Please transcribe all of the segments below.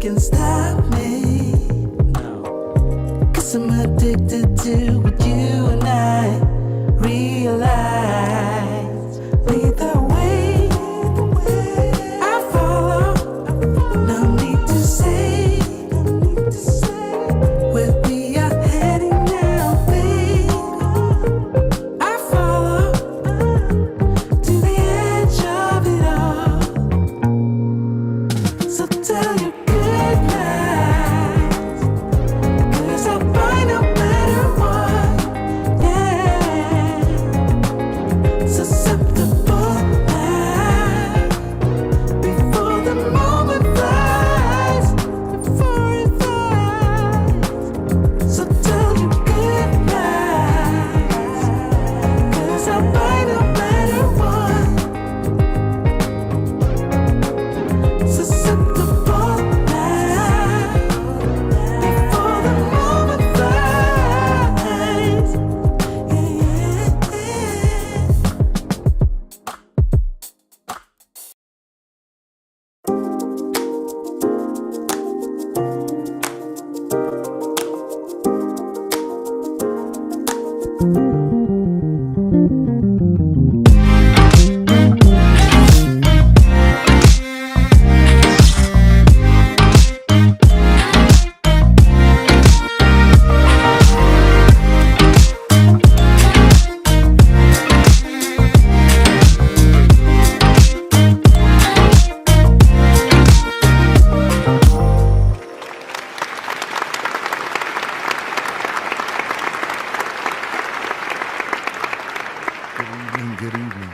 can stop me. Cause I'm addicted to what you and I realize. Lead the way, I follow. No need to say where we are heading now, babe. I follow to the edge of it all. So tell your good night, 'cause I'll find no matter what, yeah. Susceptible now, before the moment flies, before it flies. So tell your good night, 'cause I'll find no matter what. Susceptible now, before the moment flies.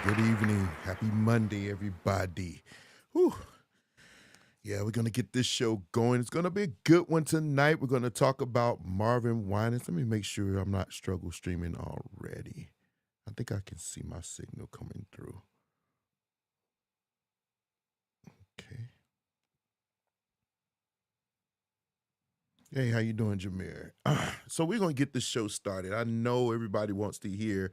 Good evening. Happy Monday, everybody. Whew. Yeah, we're going to get this show going. It's going to be a good one tonight. We're going to talk about Marvin Winans. Let me make sure I'm not struggle streaming already. I think I can see my signal coming through. Okay. Hey, how you doing, Jameer? So we're going to get this show started. I know everybody wants to hear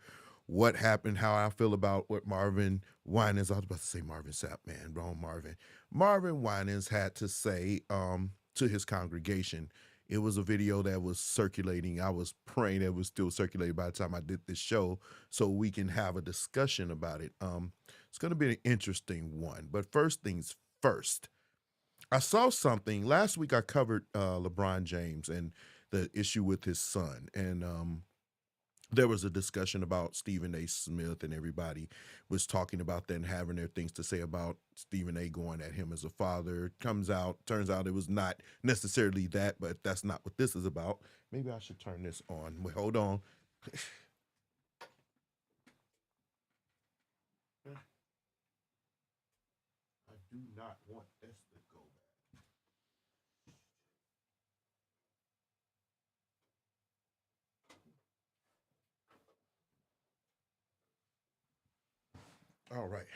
what happened, how I feel about what Marvin Winans, I was about to say Marvin Sapp, man, wrong Marvin. Marvin Winans had to say to his congregation. It was a video that was circulating. I was praying it was still circulating by the time I did this show so we can have a discussion about it. It's going to be an interesting one. But first things first, I saw something. Last week I covered LeBron James and the issue with his son. And there was a discussion about Stephen A. Smith, and everybody was talking about that and having their things to say about Stephen A. going at him as a father. Turns out it was not necessarily that, but that's not what this is about. Maybe I should turn this on. Wait, hold on. I do not want this to go back. All right.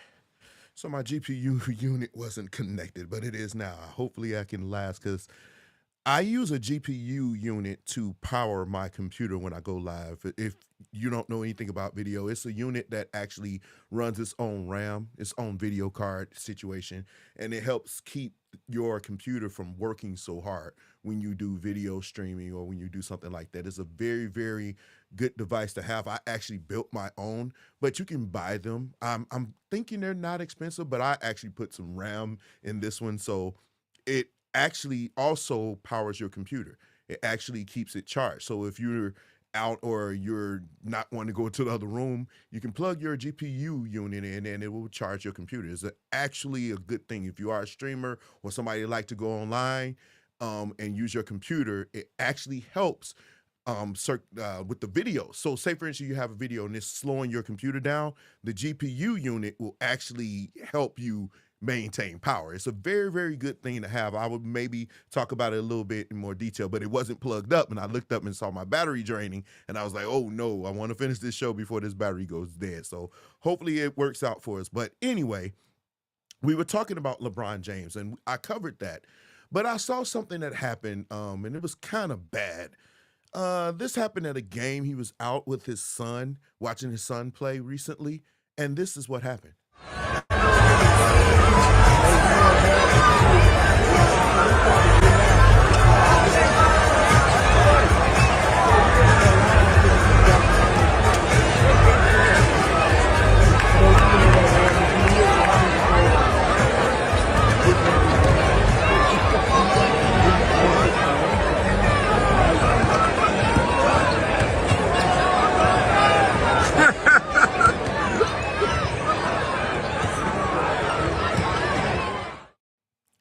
So my GPU unit wasn't connected, but it is now. Hopefully I can last because I use a GPU unit to power my computer when I go live. If you don't know anything about video, it's a unit that actually runs its own RAM, its own video card situation, and it helps keep your computer from working so hard when you do video streaming or when you do something like that. It's a very, very good device to have. I actually built my own, but you can buy them. I'm thinking they're not expensive, but I actually put some RAM in this one, so it actually also powers your computer. It actually keeps it charged. So if you're out or you're not wanting to go to the other room, you can plug your GPU unit in and it will charge your computer. It's actually a good thing. If you are a streamer or somebody like to go online and use your computer, it actually helps with the video. So say for instance, you have a video and it's slowing your computer down, the GPU unit will actually help you maintain power. It's a very, very good thing to have. I would maybe talk about it a little bit in more detail, but it wasn't plugged up and I looked up and saw my battery draining and I was like, oh no, I want to finish this show before this battery goes dead. So hopefully it works out for us. But anyway, we were talking about LeBron James and I covered that, but I saw something that happened and it was kind of bad. This happened at a game. He was out with his son, watching his son play recently, and this is what happened.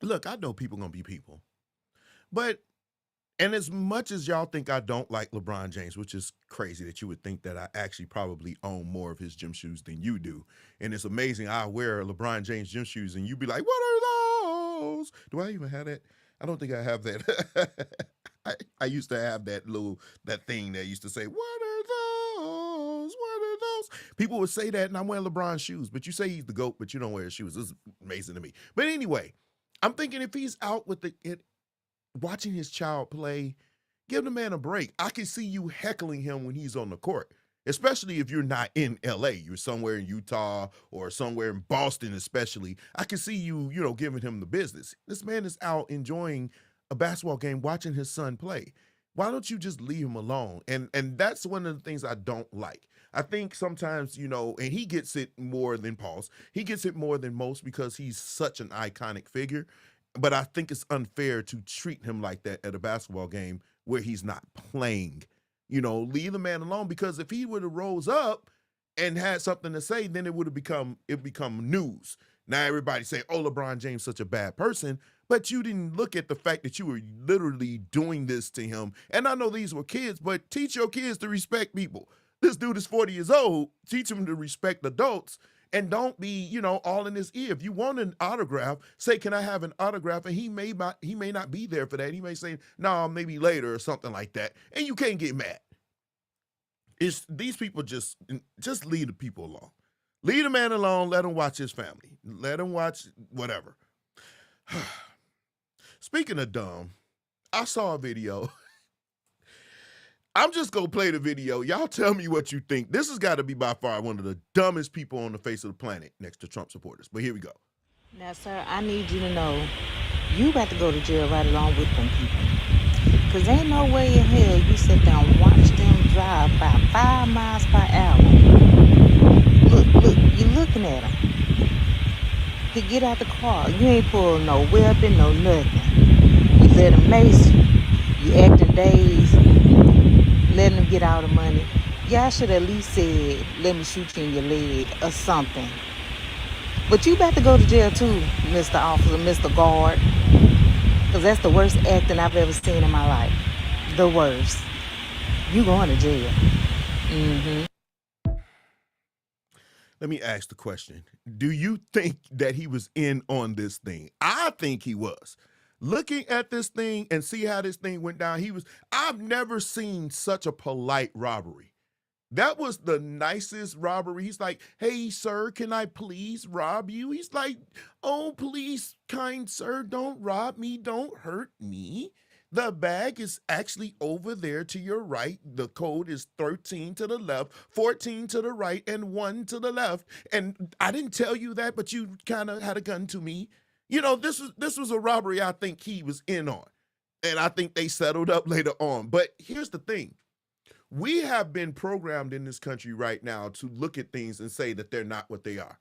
Look, I know people gonna be people, but and as much as y'all think I don't like LeBron James, which is crazy that you would think that I actually probably own more of his gym shoes than you do, and it's amazing I wear LeBron James gym shoes and you be like, "What are those?" Do I even have that? I don't think I have that. I used to have that thing that used to say, "What are those? What are those?" People would say that, and I'm wearing LeBron shoes, but you say he's the GOAT, but you don't wear his shoes. This is amazing to me. But anyway, I'm thinking if he's out with watching his child play, give the man a break. I can see you heckling him when he's on the court, especially if you're not in LA. You're somewhere in Utah or somewhere in Boston, especially. I can see you, giving him the business. This man is out enjoying a basketball game, watching his son play. Why don't you just leave him alone? And that's one of the things I don't like. I think sometimes, and he gets it more than Pauls. He gets it more than most because he's such an iconic figure. But I think it's unfair to treat him like that at a basketball game where he's not playing. Leave the man alone, because if he would have rose up and had something to say, then it would have become news. Now everybody say, "Oh, LeBron James such a bad person," but you didn't look at the fact that you were literally doing this to him. And I know these were kids, but teach your kids to respect people. This dude is 40 years old. Teach him to respect adults. And don't be, all in his ear. If you want an autograph, say, "Can I have an autograph?" And he may not be there for that. He may say, "No, maybe later," or something like that. And you can't get mad. It's these people just leave the people alone. Leave the man alone. Let him watch his family. Let him watch whatever. Speaking of dumb, I saw a video. I'm just going to play the video. Y'all tell me what you think. This has got to be by far one of the dumbest people on the face of the planet next to Trump supporters. But here we go. Now, sir, I need you to know you got to go to jail right along with them people. Because ain't no way in hell you sit down and watch them drive by 5 miles per hour. Look, you looking at them. He get out the car. You ain't pulling no weapon, no nothing. You let him mace you. You acting dazed. Letting them get all the money. Y'all should at least said, "Let me shoot you in your leg," or something. But you about to go to jail too, Mr. Officer, Mr. Guard. Because that's the worst acting I've ever seen in my life. The worst. You going to jail. Mm-hmm. Let me ask the question. Do you think that he was in on this thing? I think he was. Looking at this thing and see how this thing went down, I've never seen such a polite robbery. That was the nicest robbery. He's like, "Hey, sir, can I please rob you?" He's like, "Oh, please, kind sir, don't rob me. Don't hurt me. The bag is actually over there to your right. The code is 13 to the left, 14 to the right, and 1 to the left. And I didn't tell you that, but you kind of had a gun to me." This was a robbery I think he was in on. And I think they settled up later on. But here's the thing. We have been programmed in this country right now to look at things and say that they're not what they are.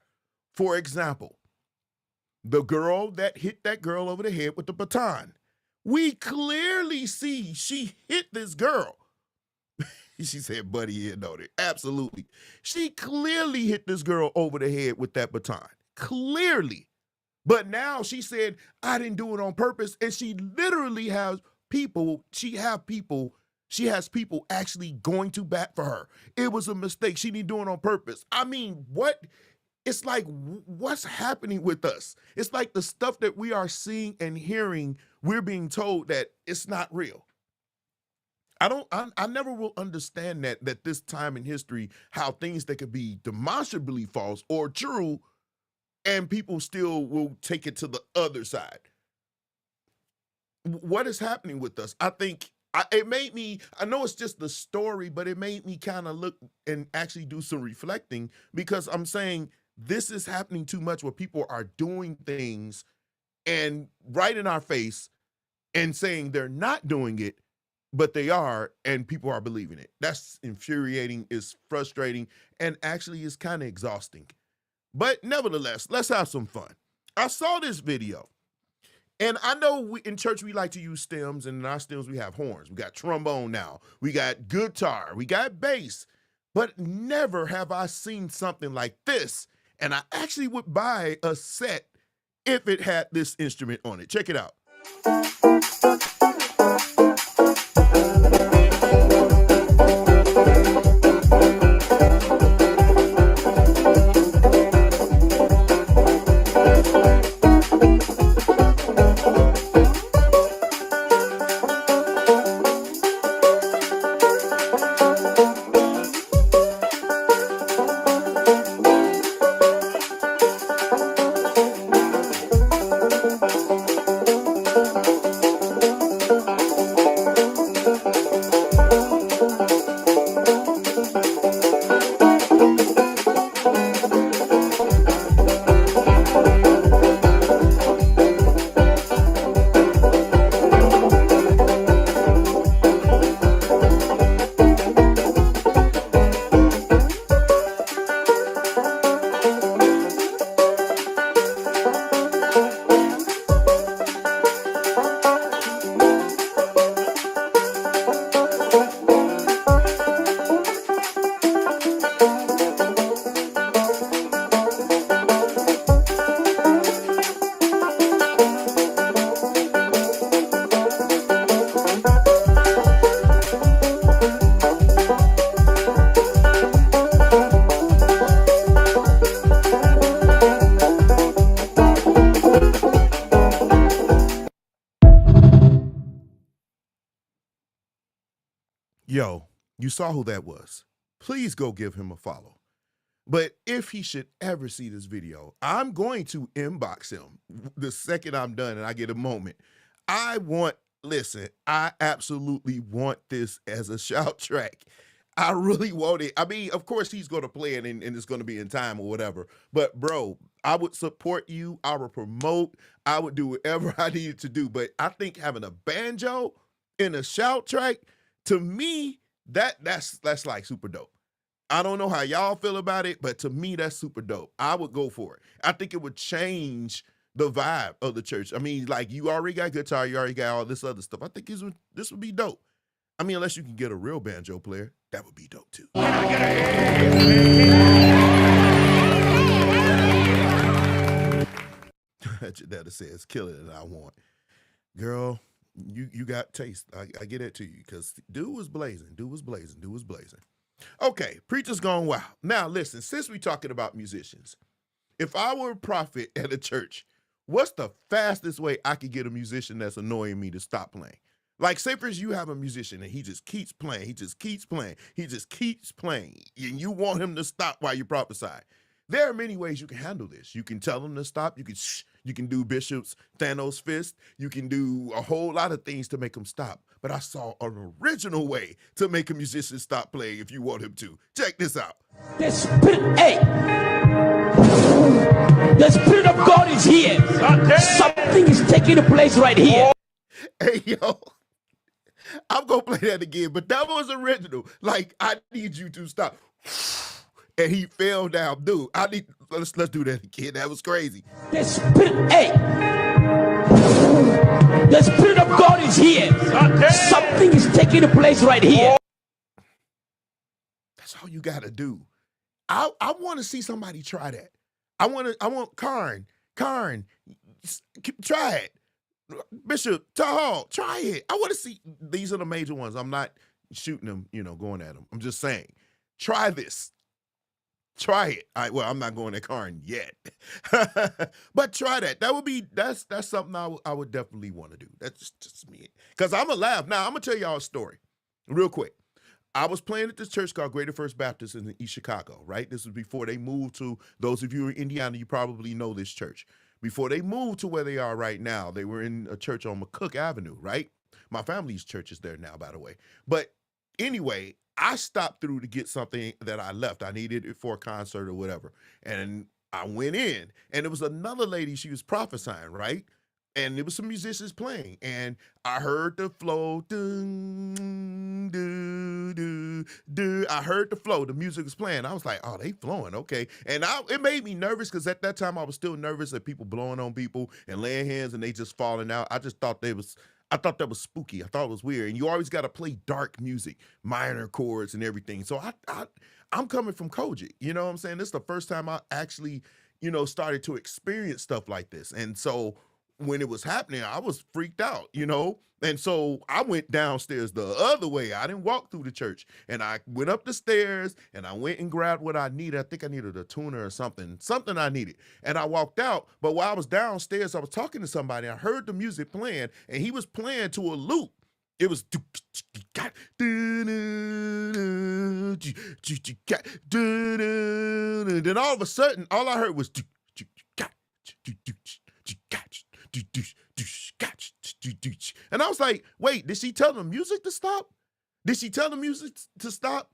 For example, the girl that hit that girl over the head with the baton. We clearly see she hit this girl. She said, "Buddy, here, no, absolutely." She clearly hit this girl over the head with that baton. Clearly. But now she said, "I didn't do it on purpose." And she literally has people actually going to bat for her. It was a mistake. She didn't do it on purpose. I mean, what? It's like, what's happening with us? It's like the stuff that we are seeing and hearing, we're being told that it's not real. I never will understand that this time in history, how things that could be demonstrably false or true, and people still will take it to the other side. What is happening with us? I think it made me, I know it's just the story, but it made me kind of look and actually do some reflecting, because I'm saying this is happening too much where people are doing things and right in our face, and saying they're not doing it, but they are, and people are believing it. That's infuriating, it's frustrating, and actually is kind of exhausting. But nevertheless, let's have some fun. I saw this video, and I know in church we like to use stems, and in our stems we have horns. We got trombone now, we got guitar, we got bass, but never have I seen something like this. And I actually would buy a set if it had this instrument on it. Check it out. Yo, you saw who that was. Please go give him a follow. But if he should ever see this video, I'm going to inbox him the second I'm done and I get a moment. Listen, I absolutely want this as a shout track. I really want it. I mean, of course he's going to play it and it's going to be in time or whatever. But bro, I would support you. I would promote. I would do whatever I needed to do. But I think having a banjo in a shout track, to me, that's like super dope. I don't know how y'all feel about it, but to me, that's super dope. I would go for it. I think it would change the vibe of the church. I mean, like, you already got guitar, you already got all this other stuff. I think this would be dope. I mean, unless you can get a real banjo player, that would be dope too. Janetta says, kill it and I want. Girl, you got taste. I get it to you because dude was blazing. Okay, preacher's gone wild. Now listen, since we're talking about musicians, if I were a prophet at a church, what's the fastest way I could get a musician that's annoying me to stop playing? Like, say for instance, you have a musician and he just keeps playing, and you want him to stop while you prophesy. There are many ways you can handle this. You can tell him to stop. You can do Bishop's Thanos fist. You can do a whole lot of things to make him stop. But I saw an original way to make a musician stop playing if you want him to. Check this out. The Spirit of God is here. Something is taking place right here. Hey, yo. I'm going to play that again, but that was original. Like, I need you to stop. And he fell down. Dude, let's do that again. That was crazy. The Spirit of God is here. Something is taking place right here. That's all you got to do. I want to see somebody try that. I want Hearne, try it. Bishop, Tahal, try it. I want to see. These are the major ones. I'm not shooting them, going at them. I'm just saying, try this. Try it. I'm not going at Hearne yet, but try that. That's something I would definitely want to do. That's just me. Because I'm gonna laugh. Now I'm gonna tell y'all a story, real quick. I was playing at this church called Greater First Baptist in East Chicago. Right. This was before they moved to. Those of you in Indiana, you probably know this church. Before they moved to where they are right now, they were in a church on McCook Avenue. Right. My family's church is there now, by the way. But anyway, I stopped through to get something that I left. I needed it for a concert or whatever. And I went in, and it was another lady. She was prophesying, right? and there was some musicians playing, and I heard the flow. Dun, doo, doo, doo. I heard the flow. The music was playing. I was like, "Oh, they flowing, okay." And it made me nervous because at that time I was still nervous at people blowing on people and laying hands and they just falling out. I just thought I thought that was spooky. I thought it was weird. And you always got to play dark music, minor chords and everything. So I'm coming from Kojic. You know what I'm saying? This is the first time I actually, started to experience stuff like this. And so when it was happening, I was freaked out. And so I went downstairs the other way. I didn't walk through the church. And I went up the stairs and I went and grabbed what I needed. I think I needed a tuner or something I needed. And I walked out. But while I was downstairs, I was talking to somebody. I heard the music playing, and he was playing to a loop. It was then all of a sudden, all I heard was and I was like, wait, did she tell the music to stop? Did she tell the music to stop?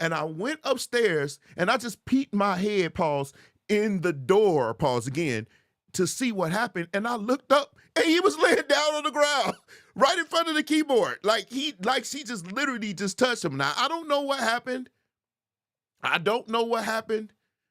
And I went upstairs and I just peeked my head, pause, in the door, pause again, to see what happened. And I looked up and he was laying down on the ground right in front of the keyboard. Like she just literally just touched him. Now, I don't know what happened.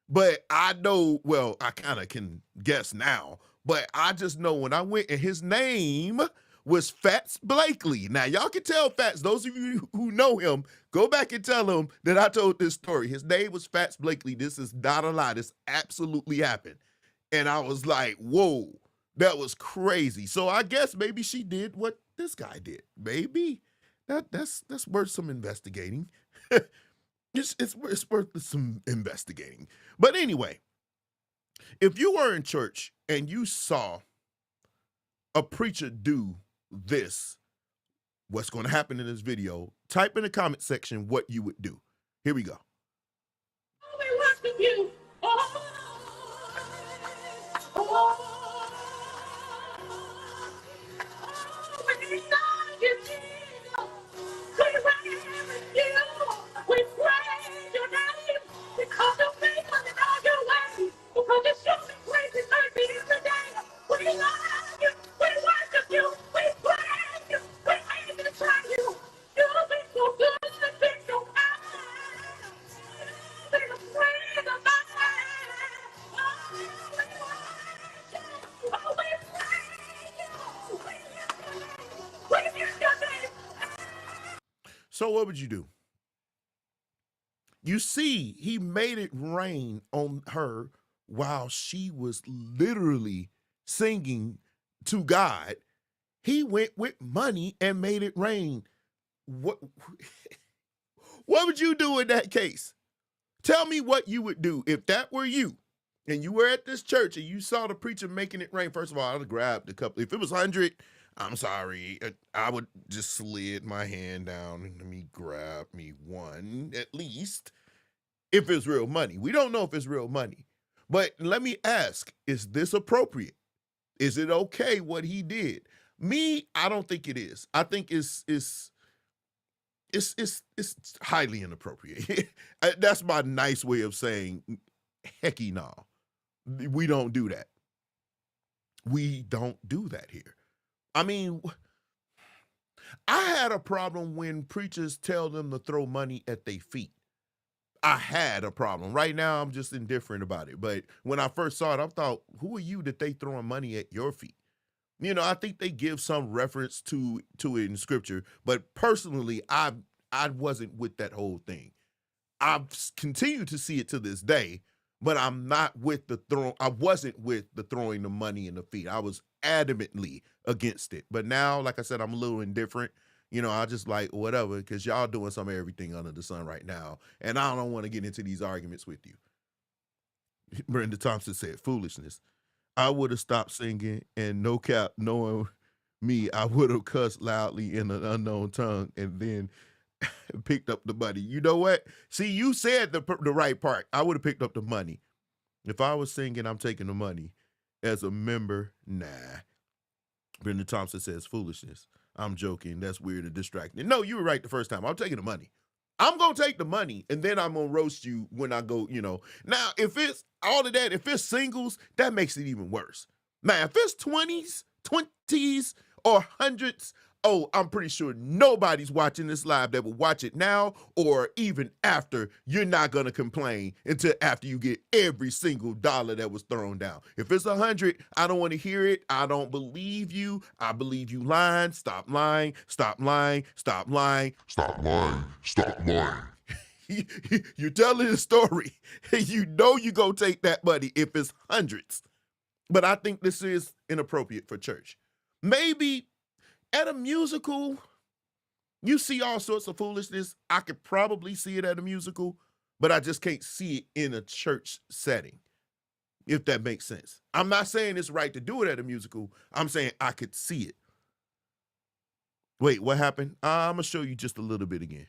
But I know, well, I kind of can guess now, but I just know when I went and his name was Fats Blakely. Now, y'all can tell Fats, those of you who know him, go back and tell him that I told this story. His name was Fats Blakely. This is not a lie. This absolutely happened. And I was like, whoa, that was crazy. So I guess maybe she did what this guy did. Maybe that's worth some investigating. It's worth some investigating. But anyway, if you were in church and you saw a preacher do this, what's going to happen in this video, type in the comment section what you would do. Here we go. So what would you do? You see, he made it rain on her while she was literally singing to God. He went with money and made it rain. What would you do in that case? Tell me what you would do if that were you and you were at this church and you saw the preacher making it rain. First of all, I would have grabbed a couple. If it was 100, I'm sorry, I would just slid my hand down and let me grab me one at least if it's real money. We don't know if it's real money. But let me ask, is this appropriate? Is it okay what he did? Me, I don't think it is. I think it's highly inappropriate. That's my nice way of saying, hecky no. We don't do that. We don't do that here. I mean, I had a problem when preachers tell them to throw money at their feet. I had a problem. Right now, I'm just indifferent about it. But when I first saw it, I thought, who are you that they throwing money at your feet? I think they give some reference to it in scripture. But personally, I wasn't with that whole thing. I've continued to see it to this day, but I'm not with I wasn't with the throwing the money in the feet. I was adamantly against it. But now, like I said, I'm a little indifferent. I just like whatever, because y'all doing some of everything under the sun right now. And I don't want to get into these arguments with you. Brenda Thompson said, foolishness. I would have stopped singing, and no cap, knowing me, I would have cussed loudly in an unknown tongue and then picked up the money. You know what? See, you said the right part. I would have picked up the money. If I was singing, I'm taking the money. As a member, nah. Brenda Thompson says, foolishness. I'm joking. That's weird and distracting. No, you were right the first time. I'm taking the money. I'm going to take the money, and then I'm going to roast you when I go, Now, if it's all of that, if it's singles, that makes it even worse. Now, if it's 20s, 20s or hundreds, oh, I'm pretty sure nobody's watching this live that will watch it now or even after. You're not going to complain until after you get every single dollar that was thrown down. If it's 100, I don't want to hear it. I don't believe you. I believe you lying. Stop lying. Stop lying. Stop lying. Stop lying. Stop lying. You're telling the story. You know you go take that money if it's hundreds. But I think this is inappropriate for church. Maybe at a musical, you see all sorts of foolishness. I could probably see it at a musical, but I just can't see it in a church setting, if that makes sense. I'm not saying it's right to do it at a musical. I'm saying I could see it. Wait, what happened? I'm going to show you just a little bit again.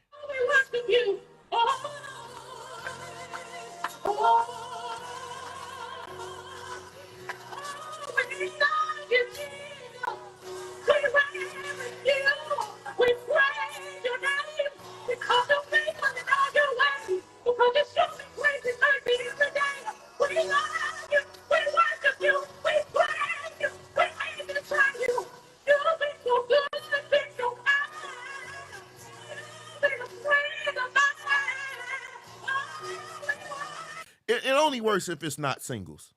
It only works if it's not singles.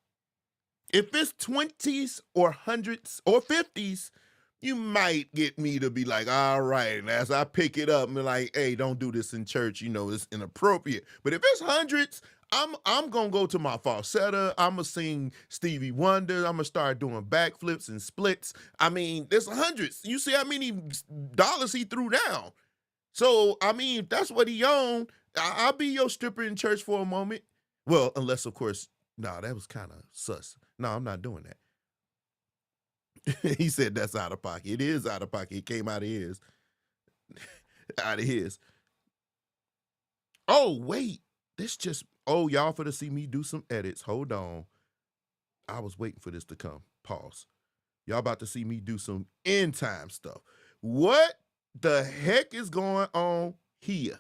If it's 20s or hundreds or 50s, you might get me to be like, all right. And as I pick it up, I'm like, hey, don't do this in church. You know, it's inappropriate. But if it's hundreds, I'm going to go to my falsetto. I'm going to sing Stevie Wonder. I'm going to start doing backflips and splits. I mean, there's hundreds. You see how many dollars he threw down. So, I mean, if that's what he owned, I'll be your stripper in church for a moment. Well, unless, of course, no, that was kind of sus. No, I'm not doing that. He said that's out of pocket. It is out of pocket. It came out of his. Out of his. Oh, wait. Y'all for to see me do some edits. Hold on. I was waiting for this to come. Pause. Y'all about to see me do some end time stuff. What the heck is going on here?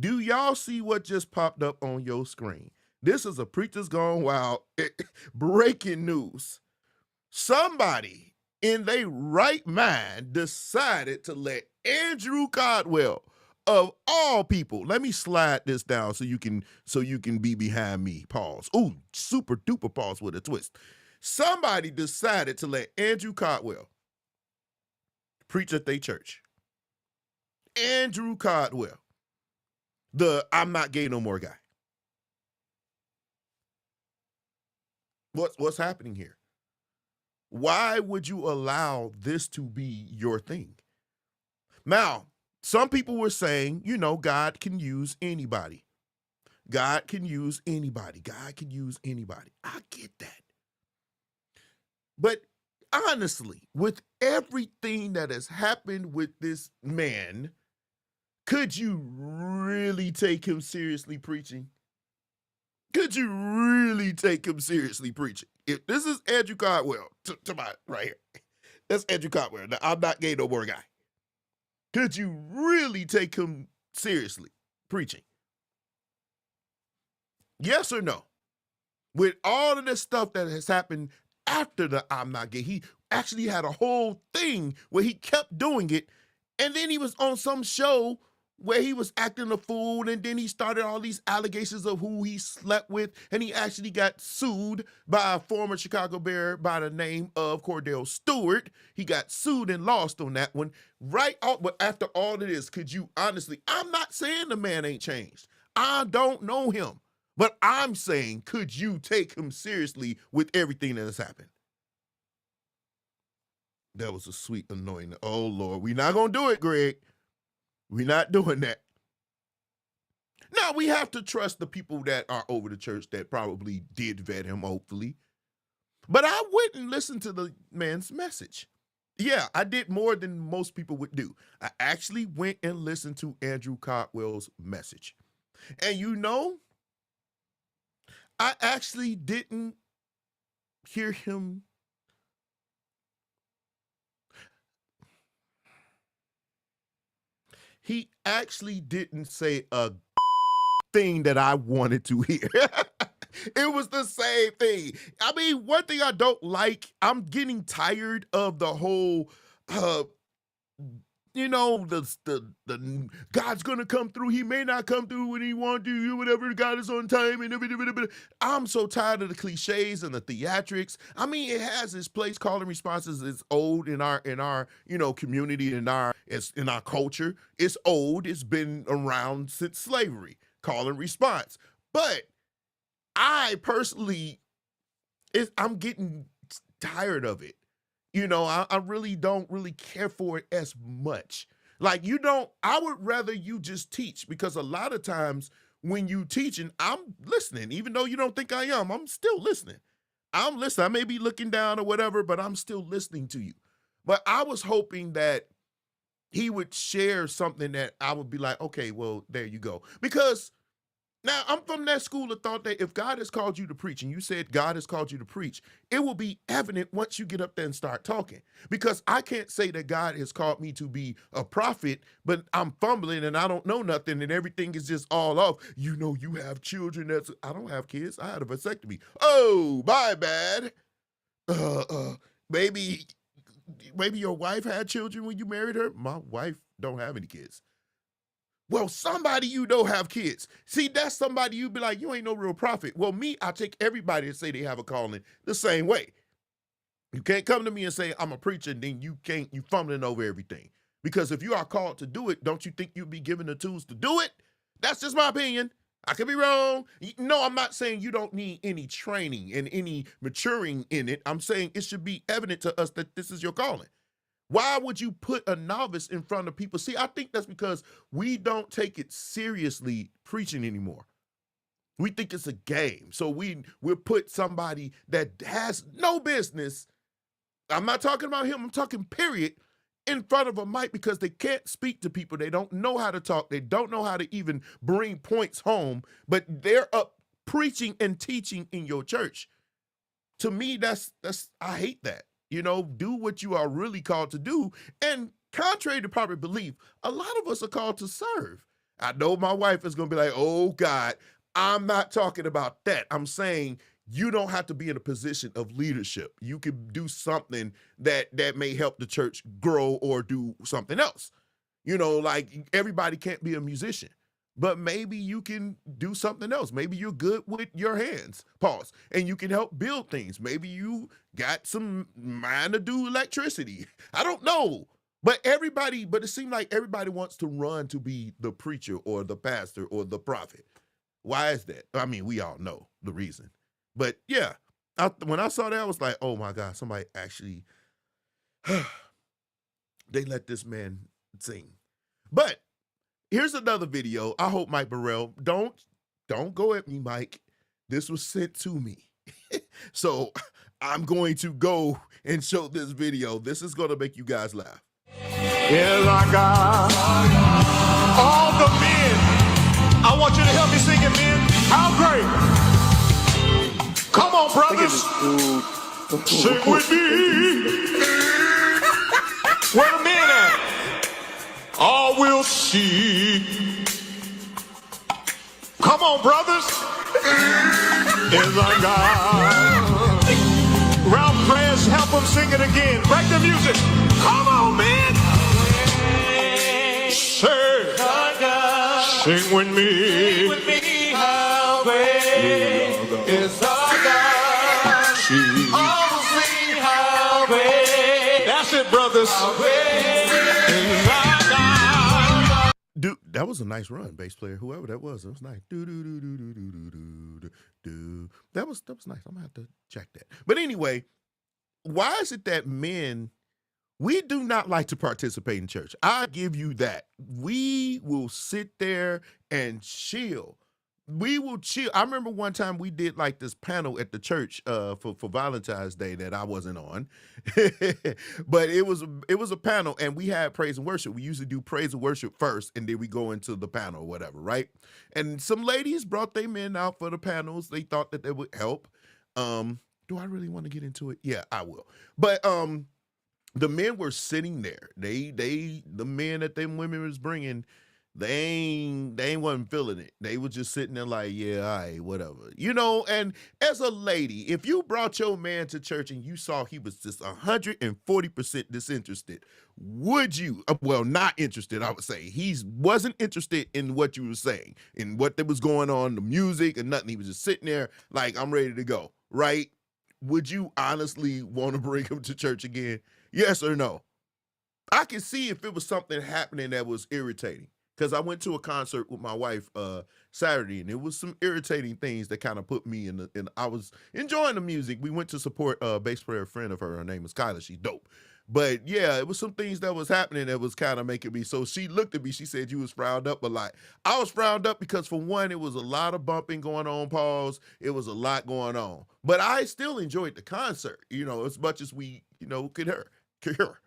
Do y'all see what just popped up on your screen? This is a Preachers Gone Wild breaking news. Somebody in their right mind decided to let Andrew Caldwell, of all people, let me slide this down so you can be behind me. Pause. Ooh, super duper pause with a twist. Somebody decided to let Andrew Caldwell preach at their church. Andrew Caldwell, the I'm not gay no more guy. What's happening here? Why would you allow this to be your thing? Now, some people were saying, you know, God can use anybody. God can use anybody. God can use anybody. I get that. But honestly, with everything that has happened with this man, could you really take him seriously preaching? Could you really take him seriously preaching? If this is Andrew Caldwell, to my right here, that's Andrew Caldwell. Now, I'm not gay no more guy. Could you really take him seriously preaching? Yes or no? With all of this stuff that has happened after the I'm not gay, he actually had a whole thing where he kept doing it, and then he was on some show where he was acting a fool, and then he started all these allegations of who he slept with, and he actually got sued by a former Chicago Bear by the name of Cordell Stewart. He got sued and lost on that one. Right out, but after all of this, could you honestly, I'm not saying the man ain't changed. I don't know him, but I'm saying, could you take him seriously with everything that has happened? That was a sweet anointing. Oh, Lord, we're not going to do it, Greg. We're not doing that. Now, we have to trust the people that are over the church that probably did vet him, hopefully. But I wouldn't listen to the man's message. Yeah, I did more than most people would do. I actually went and listened to Andrew Caldwell's message. And you know, I actually didn't hear him. He actually didn't say a thing that I wanted to hear. It was the same thing. I mean, one thing I don't like, I'm getting tired of the whole the God's gonna come through. He may not come through when he wants to, do whatever. God is on time and everything. I'm so tired of the cliches and the theatrics. I mean, it has its place. Calling responses is old in our community, in our culture. It's old. It's been around since slavery. Call and response. But I personally, I'm getting tired of it. I really don't really care for it as much. Like, I would rather you just teach, because a lot of times when you teaching, I'm listening. Even though you don't think I am, I'm still listening. I'm listening. I may be looking down or whatever, but I'm still listening to you. But I was hoping that he would share something that I would be like, okay, well, there you go. Because now, I'm from that school of thought that if God has called you to preach, and you said God has called you to preach, it will be evident once you get up there and start talking. Because I can't say that God has called me to be a prophet, but I'm fumbling and I don't know nothing and everything is just all off. You have children. I don't have kids. I had a vasectomy. Oh, my bad. Maybe your wife had children when you married her. My wife don't have any kids. Well, somebody have kids. See, that's somebody you'd be like, you ain't no real prophet. Well, I take everybody that say they have a calling the same way. You can't come to me and say, I'm a preacher, and then you fumbling over everything. Because if you are called to do it, don't you think you'd be given the tools to do it? That's just my opinion. I could be wrong. No, I'm not saying you don't need any training and any maturing in it. I'm saying it should be evident to us that this is your calling. Why would you put a novice in front of people? See, I think that's because we don't take it seriously preaching anymore. We think it's a game. So we'll put somebody that has no business, I'm not talking about him, I'm talking period, in front of a mic because they can't speak to people. They don't know how to talk. They don't know how to even bring points home, but they're up preaching and teaching in your church. To me, I hate that. Do what you are really called to do. And contrary to popular belief, a lot of us are called to serve. I know my wife is going to be like, oh, God, I'm not talking about that. I'm saying you don't have to be in a position of leadership. You can do something that may help the church grow or do something else. Like everybody can't be a musician. But maybe you can do something else. Maybe you're good with your hands, pause, and you can help build things. Maybe you got some mind to do electricity. I don't know. But it seems like everybody wants to run to be the preacher or the pastor or the prophet. Why is that? I mean, we all know the reason. But yeah, when I saw that, I was like, oh my God, somebody actually, they let this man sing. But here's another video. I hope Mike Burrell, don't go at me, Mike. This was sent to me. So I'm going to go and show this video. This is going to make you guys laugh. Is our God. All the men, I want you to help me sing it, men. How great. Come on, brothers. Sing with me. Where the men at? All will see. Come on, brothers. Is our God. Ralph Press, help them sing it again. Break the music. Come on, man. Say, sing with me. Sing with me. How great is our God. Oh, sing how great. That's it, brothers. How great is our God. Dude, that was a nice run, bass player. Whoever that was, it was nice. That was nice. I'm gonna have to check that. But anyway, why is it that men, we do not like to participate in church? I give you that. We will sit there and chill. We will chill. I remember one time we did like this panel at the church for Valentine's Day that I wasn't on, but it was a panel and we had praise and worship. We usually do praise and worship first, and then we go into the panel or whatever, right? And some ladies brought their men out for the panels. They thought that they would help. Do I really want to get into it? Yeah, I will. But the men were sitting there. The men that them women was bringing, they ain't wasn't feeling it. They was just sitting there like, yeah, all right, whatever. And as a lady, if you brought your man to church and you saw he was just 140% disinterested, would you, well, not interested, I would say. He wasn't interested in what you were saying, in what that was going on, the music and nothing. He was just sitting there like, I'm ready to go, right? Would you honestly want to bring him to church again? Yes or no? I can see if it was something happening that was irritating. Because I went to a concert with my wife Saturday, and it was some irritating things that kind of put me in I was enjoying the music. We went to support a bass player friend of her. Her name is Kyla. She's dope. But yeah, it was some things that was happening that was kind of making me. So she looked at me. She said you was frowned up a lot. I was frowned up because, for one, it was a lot of bumping going on, pause. It was a lot going on. But I still enjoyed the concert, as much as we, could hear.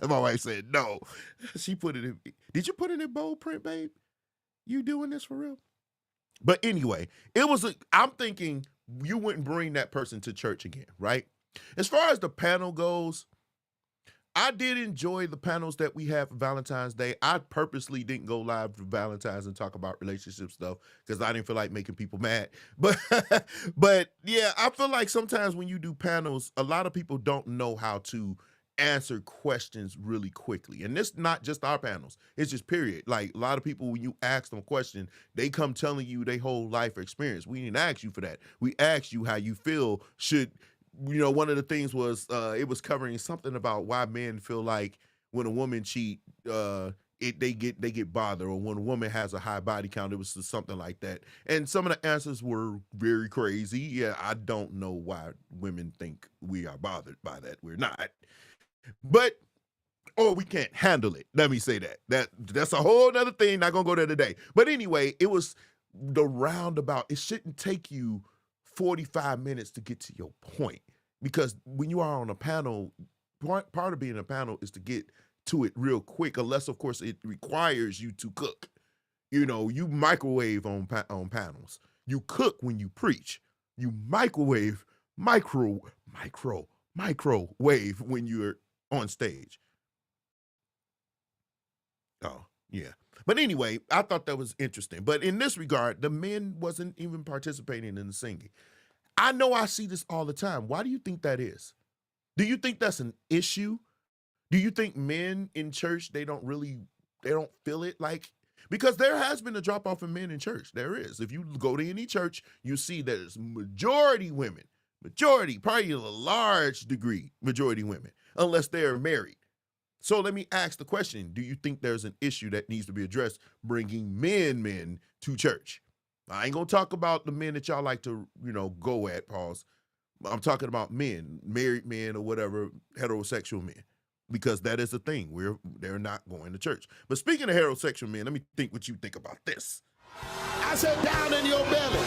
My wife said no. She put it in. Did you put it in bold print, babe? You doing this for real? But anyway, I'm thinking you wouldn't bring that person to church again, right? As far as the panel goes, I did enjoy the panels that we had for Valentine's Day. I purposely didn't go live for Valentine's and talk about relationship stuff because I didn't feel like making people mad. But yeah, I feel like sometimes when you do panels, a lot of people don't know how to answer questions really quickly. And this not just our panels, it's just period. Like, a lot of people, when you ask them a question, they come telling you their whole life experience. We didn't ask you for that. We asked you how you feel should, one of the things was, it was covering something about why men feel like when a woman cheat, they get bothered, or when a woman has a high body count. It was something like that. And some of the answers were very crazy. Yeah, I don't know why women think we are bothered by that. We're not. But, or we can't handle it. Let me say that. That's a whole other thing. Not gonna go there today. But anyway, it was the roundabout. It shouldn't take you 45 minutes to get to your point. Because when you are on a panel, part of being a panel is to get to it real quick, unless, of course, it requires you to cook. You microwave on panels. You cook when you preach. You microwave when you're on stage. Oh, yeah. But anyway, I thought that was interesting. But in this regard, the men wasn't even participating in the singing. I know I see this all the time. Why do you think that is? Do you think that's an issue? Do you think men in church, they don't feel it? Because there has been a drop off in men in church. There is. If you go to any church, you see that it's majority women. Majority, probably a large degree, majority women, unless they're married. So let me ask the question, do you think there's an issue that needs to be addressed bringing men to church? I ain't gonna talk about the men that y'all like to, go at, pause. I'm talking about men, married men or whatever, heterosexual men, because that is a thing. They're not going to church. But speaking of heterosexual men, let me think what you think about this. I said, down in your belly.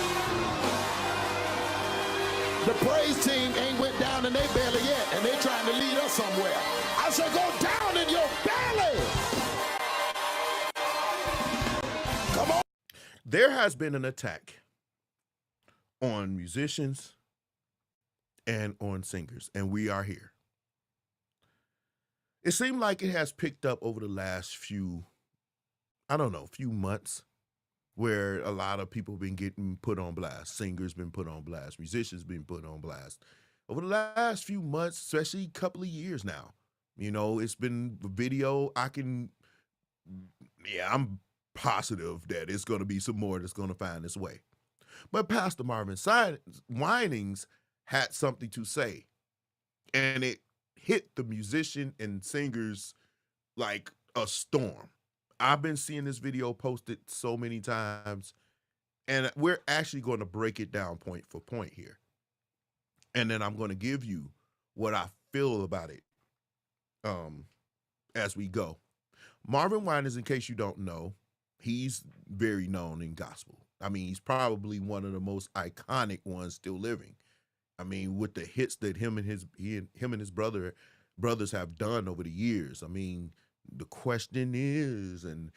The praise team ain't went down in their belly yet, and they trying to lead us somewhere. I said, go down in your belly. Come on. There has been an attack on musicians and on singers, and we are here. It seemed like it has picked up over the last few months, where a lot of people been getting put on blast. Singers been put on blast. Musicians been put on blast. Over the last few months, especially a couple of years now, it's been a video. I'm positive that it's going to be some more that's going to find its way. But Pastor Marvin Winans had something to say, and it hit the musician and singers like a storm. I've been seeing this video posted so many times, and we're actually going to break it down point for point here. And then I'm going to give you what I feel about it as we go. Marvin Winans, in case you don't know, he's very known in gospel. I mean, he's probably one of the most iconic ones still living. I mean, with the hits that him and his brothers have done over the years. I mean, the question is, and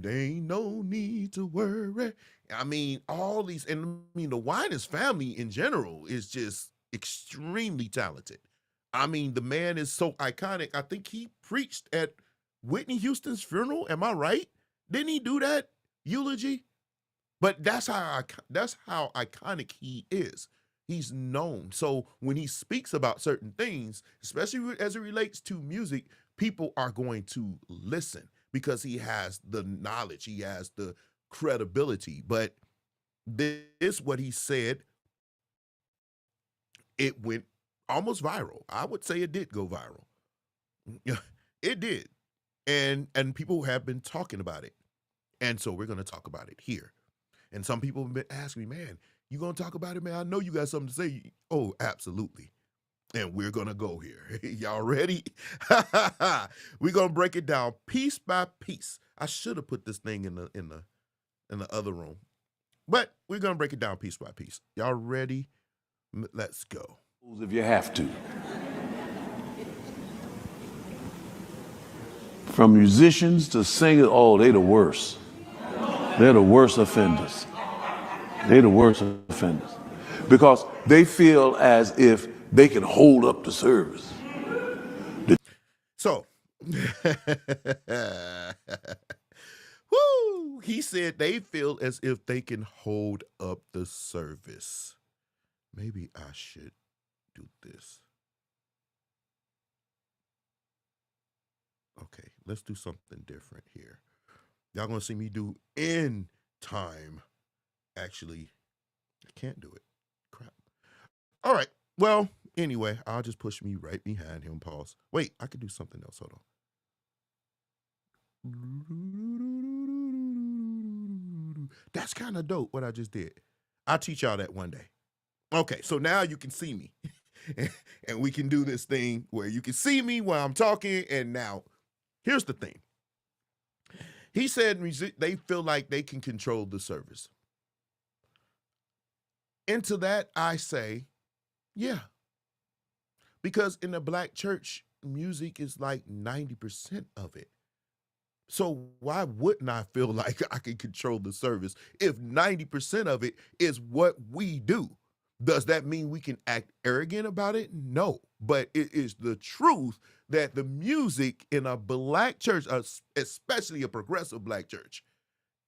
there ain't no need to worry. I mean, all these, and I mean, the Winans family in general is just extremely talented. I mean, the man is so iconic. I think he preached at Whitney Houston's funeral. Am I right? Didn't he do that eulogy? But that's how iconic he is. He's known. So when he speaks about certain things, especially as it relates to music, people are going to listen because he has the knowledge, he has the credibility. But this, what he said, it went almost viral. I would say it did go viral. Yeah, it did. And people have been talking about it. And so we're going to talk about it here. And some people have been asking me, man, you going to talk about it, man? I know you got something to say. Oh, absolutely. And we're going to go here. Y'all ready? We're going to break it down piece by piece. I should have put this thing in the other room. But we're going to break it down piece by piece. Y'all ready? Let's go. If you have to. From musicians to singers, oh, they the worst. They're the worst offenders. They're the worst offenders. Because they feel as if they can hold up the service. So, woo, he said they feel as if they can hold up the service. Maybe I should do this. Okay, let's do something different here. Y'all gonna see me do in time. Actually, I can't do it. Crap. All right. Well, anyway, I'll just push me right behind him. Pause. Wait, I could do something else. Hold on. That's kind of dope what I just did. I'll teach y'all that one day. Okay, so now you can see me. And we can do this thing where you can see me while I'm talking. And now, here's the thing. He said they feel like they can control the service. Into that, I say, yeah. Because in the black church, music is like 90% of it. So why wouldn't I feel like I can control the service if 90% of it is what we do? Does that mean we can act arrogant about it? No, but it is the truth that the music in a black church, especially a progressive black church,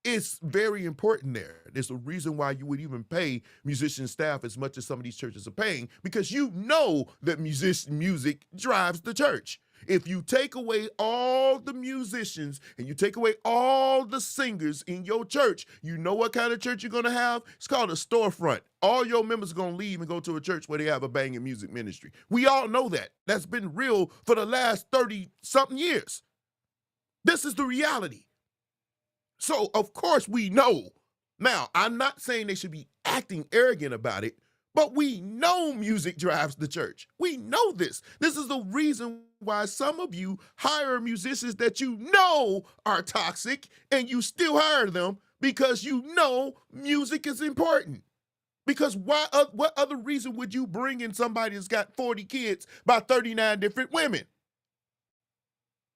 is very important there. There's a reason why you would even pay musician staff as much as some of these churches are paying, because you know that music drives the church. If you take away all the musicians and you take away all the singers in your church, you know what kind of church you're going to have? It's called a storefront. All your members are going to leave and go to a church where they have a banging music ministry. We all know that. That's been real for the last 30-something years. This is the reality. So, of course, we know. Now, I'm not saying they should be acting arrogant about it, but we know music drives the church. We know this. This is the reason why some of you hire musicians that you know are toxic and you still hire them, because you know music is important. Because what other reason would you bring in somebody that's got 40 kids by 39 different women?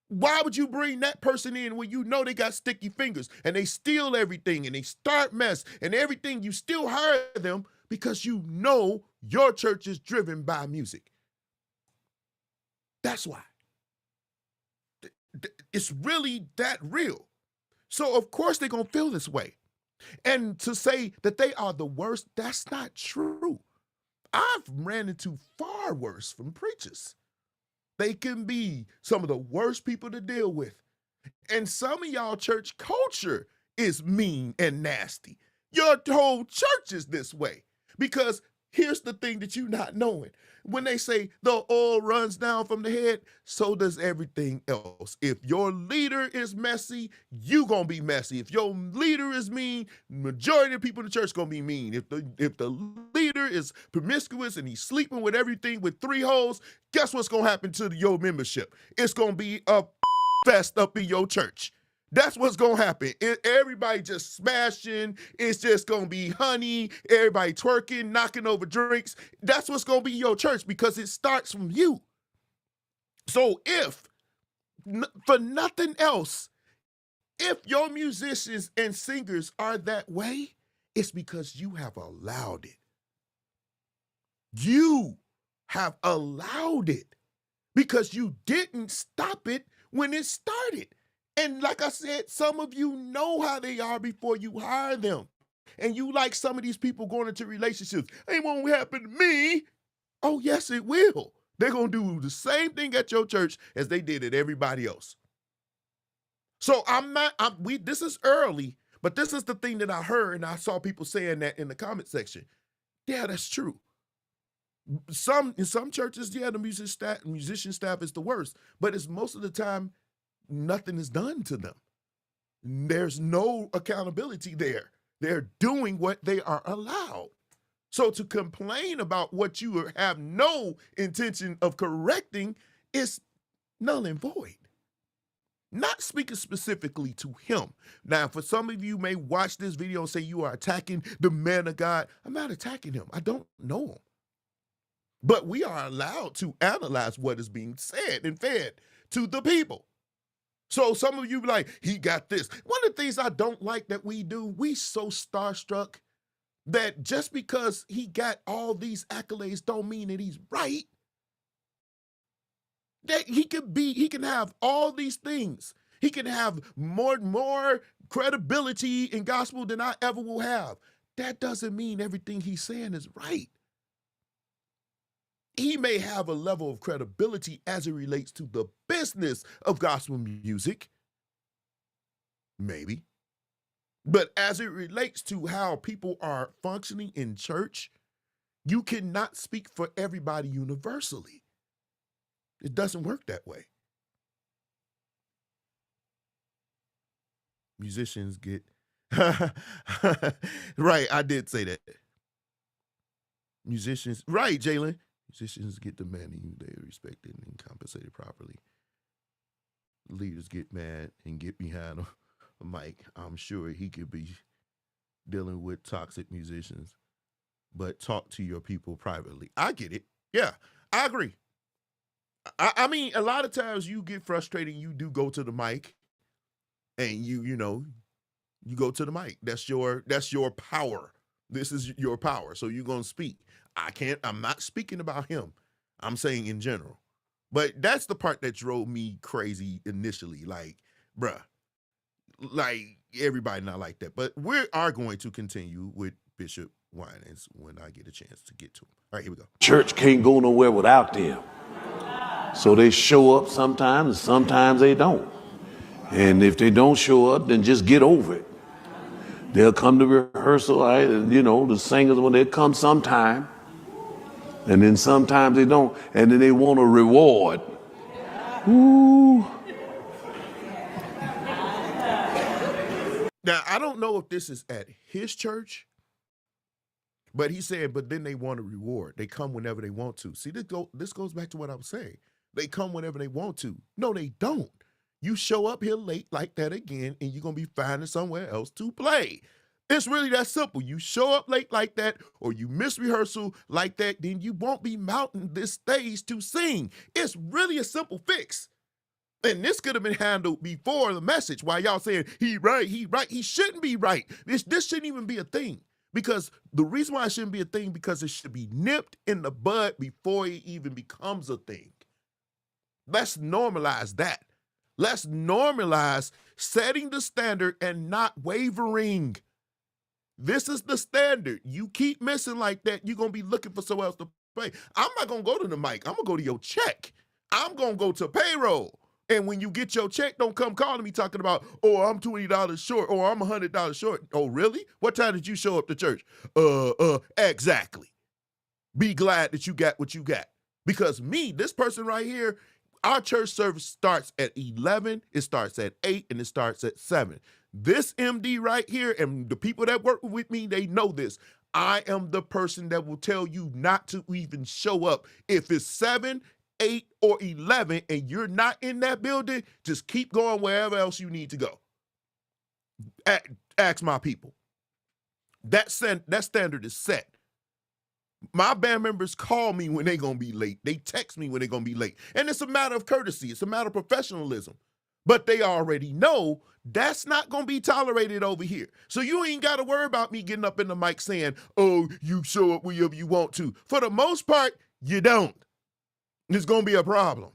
Why would you bring that person in when you know they got sticky fingers and they steal everything and they start mess and everything? You still hire them because you know your church is driven by music. That's why. It's really that real. So, of course, they're going to feel this way. And to say that they are the worst, that's not true. I've ran into far worse from preachers. They can be some of the worst people to deal with. And some of y'all church culture is mean and nasty. Your whole church is this way. Because here's the thing that you're not knowing. When they say the oil runs down from the head, so does everything else. If your leader is messy, you gonna be messy. If your leader is mean, majority of people in the church gonna be mean. If the leader is promiscuous and he's sleeping with everything with 3 holes, guess what's gonna happen to your membership? It's gonna be a fest up in your church. That's what's going to happen. Everybody just smashing. It's just going to be honey. Everybody twerking, knocking over drinks. That's what's going to be your church, because it starts from you. So if, for nothing else, if your musicians and singers are that way, it's because you have allowed it. You have allowed it because you didn't stop it when it started. And like I said, some of you know how they are before you hire them. And you like some of these people going into relationships. It won't happen to me. Oh, yes, it will. They're going to do the same thing at your church as they did at everybody else. So this is early, but this is the thing that I heard, and I saw people saying that in the comment section. Yeah, that's true. In some churches, yeah, the musician staff is the worst, but it's most of the time nothing is done to them. There's no accountability there. They're doing what they are allowed. So to complain about what you have no intention of correcting is null and void. Not speaking specifically to him. Now, for some of you may watch this video and say you are attacking the man of God. I'm not attacking him. I don't know him. But we are allowed to analyze what is being said and fed to the people. So some of you be like, he got this. One of the things I don't like that we do, we so starstruck that just because he got all these accolades don't mean that he's right. That he can have all these things. He can have more credibility in gospel than I ever will have. That doesn't mean everything he's saying is right. He may have a level of credibility as it relates to the business of gospel music. Maybe. But as it relates to how people are functioning in church, you cannot speak for everybody universally. It doesn't work that way. Musicians get... Right, I did say that. Musicians... Right, Jalen. Musicians get demanding they are respected and compensated properly. Leaders get mad and get behind a mic. I'm sure he could be dealing with toxic musicians, but talk to your people privately. I get it. Yeah, I agree. I mean, a lot of times you get frustrated, you do go to the mic and you go to the mic. That's your power. This is your power. So you're going to speak. I'm not speaking about him. I'm saying in general. But that's the part that drove me crazy initially. Like, bruh, like everybody not like that. But we are going to continue with Bishop Winans when I get a chance to get to him. All right, here we go. Church can't go nowhere without them. So they show up sometimes, and sometimes they don't. And if they don't show up, then just get over it. They'll come to rehearsal, right? And, the singers, when they come sometime, and then sometimes they don't, and then they want a reward. Ooh. Now, I don't know if this is at his church, but he said, but then they want a reward. They come whenever they want to. See, this goes back to what I was saying. They come whenever they want to. No, they don't. You show up here late like that again, and you're going to be finding somewhere else to play. It's really that simple. You show up late like that, or you miss rehearsal like that, then you won't be mounting this stage to sing. It's really a simple fix. And this could have been handled before the message. While y'all saying, he right. He shouldn't be right. This shouldn't even be a thing. Because the reason why it shouldn't be a thing, because it should be nipped in the bud before it even becomes a thing. Let's normalize that. Let's normalize setting the standard and not wavering. This is the standard. You keep missing like that, you're going to be looking for someone else to play. I'm not going to go to the mic. I'm going to go to your check. I'm going to go to payroll. And when you get your check, don't come calling me talking about, oh, I'm $20 short, or I'm $100 short. Oh, really? What time did you show up to church? Exactly. Be glad that you got what you got. Because this person right here, our church service starts at 11, it starts at 8, and it starts at 7. This MD right here, and the people that work with me, they know this. I am the person that will tell you not to even show up. If it's 7, 8, or 11, and you're not in that building, just keep going wherever else you need to go. Ask my people. That standard is set. My band members call me when they're going to be late. They text me when they're going to be late. And it's a matter of courtesy. It's a matter of professionalism. But they already know that's not going to be tolerated over here. So you ain't got to worry about me getting up in the mic saying, oh, you show up whenever you want to. For the most part, you don't. It's going to be a problem.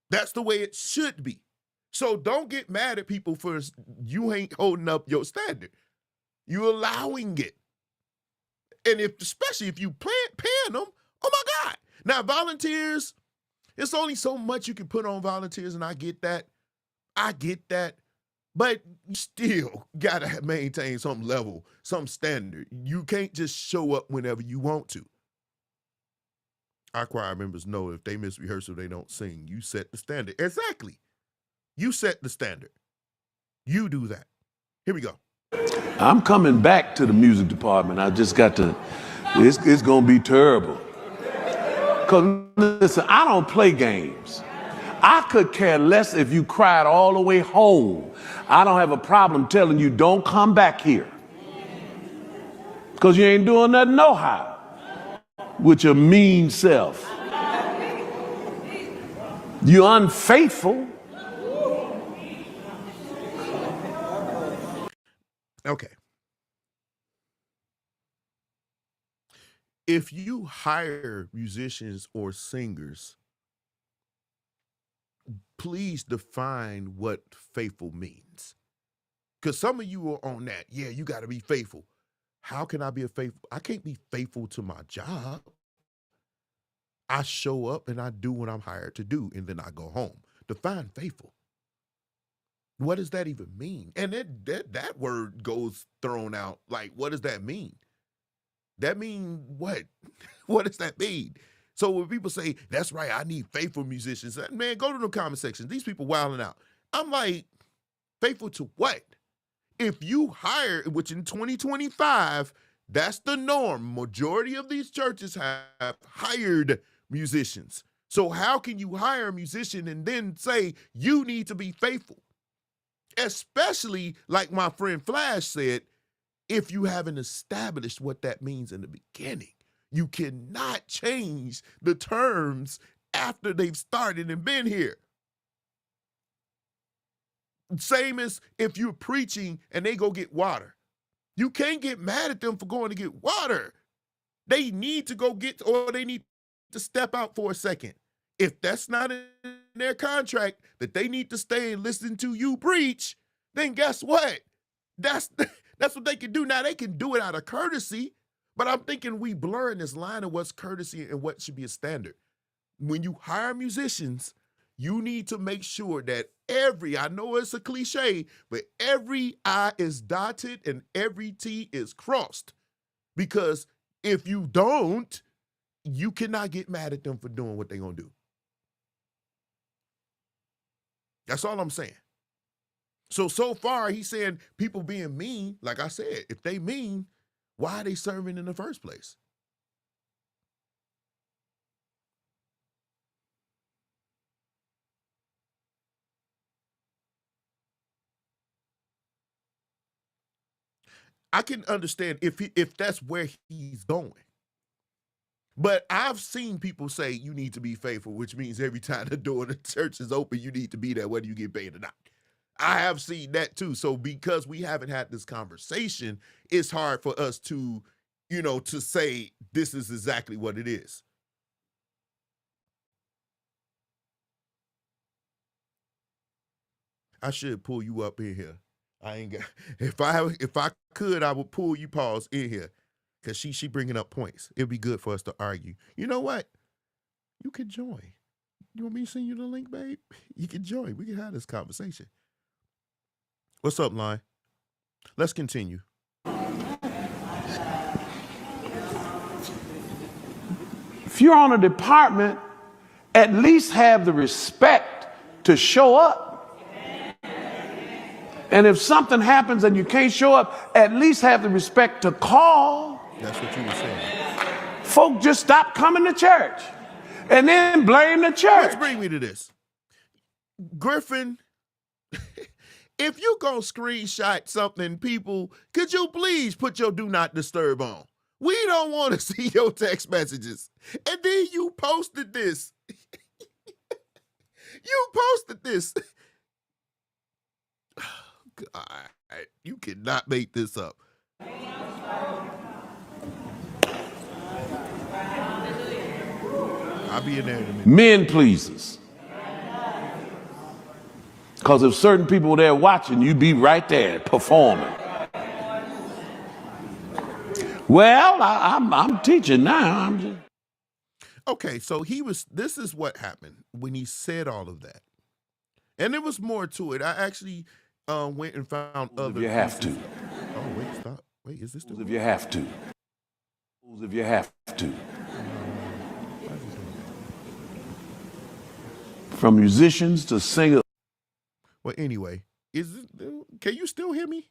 That's the way it should be. So don't get mad at people for you ain't holding up your standard. You allowing it. And especially if you paying them, oh my God. Now, volunteers, it's only so much you can put on volunteers, and I get that. But you still got to maintain some level, some standard. You can't just show up whenever you want to. Our choir members know if they miss rehearsal, they don't sing. You set the standard. Exactly. You set the standard. You do that. Here we go. I'm coming back to the music department. I just got to, it's going to be terrible. Because listen, I don't play games. I could care less if you cried all the way home. I don't have a problem telling you don't come back here. Because you ain't doing nothing no how with your mean self. You unfaithful. Okay. If you hire musicians or singers, please define what faithful means. Because some of you are on that. Yeah, you got to be faithful. How can I be faithful? I can't be faithful to my job. I show up and I do what I'm hired to do, and then I go home. Define faithful. What does that even mean? And that word goes thrown out. Like, what does that mean? That mean what? What does that mean? So when people say, that's right, I need faithful musicians, man, go to the comment section. These people wilding out. I'm like, faithful to what? If you hire, which in 2025, that's the norm. Majority of these churches have hired musicians. So how can you hire a musician and then say you need to be faithful? Especially, like my friend Flash said, if you haven't established what that means in the beginning. You cannot change the terms after they've started and been here. Same as if you're preaching and they go get water. You can't get mad at them for going to get water. They need to go get, or they need to step out for a second. If that's not in their contract that they need to stay and listen to you preach, then guess what? That's what they can do. Now, they can do it out of courtesy, but I'm thinking we blurring this line of what's courtesy and what should be a standard. When you hire musicians, you need to make sure that I know it's a cliche, but every I is dotted and every T is crossed. Because if you don't, you cannot get mad at them for doing what they're going to do. That's all I'm saying. So far, he's saying people being mean. Like I said, if they mean, why are they serving in the first place? I can understand if that's where he's going. But I've seen people say you need to be faithful, which means every time the door of the church is open, you need to be there, whether you get paid or not. I have seen that too. So because we haven't had this conversation, it's hard for us to, to say this is exactly what it is. I should pull you up in here. I ain't got, if I could, I would pull you pause in here. Because she bringing up points. It'd be good for us to argue. You know what? You can join. You want me to send you the link, babe? You can join. We can have this conversation. What's up, Line? Let's continue. If you're on a department, at least have the respect to show up. And if something happens and you can't show up, at least have the respect to call. That's what you were saying. Folk just stop coming to church and then blame the church. Let's bring me to this. Griffin, if you gonna screenshot something, people, could you please put your do not disturb on? We don't want to see your text messages. And then you posted this. You posted this. God, you cannot make this up. I'll be in there in a minute. Men pleasers. Because if certain people were there watching, you'd be right there performing. Well, I'm teaching now. I'm just... Okay, so this is what happened when he said all of that. And there was more to it. I actually went and found other. If you have to. Oh, wait, stop. Wait, is this the If you have to. If you have to. From musicians to singers. Well, anyway, can you still hear me?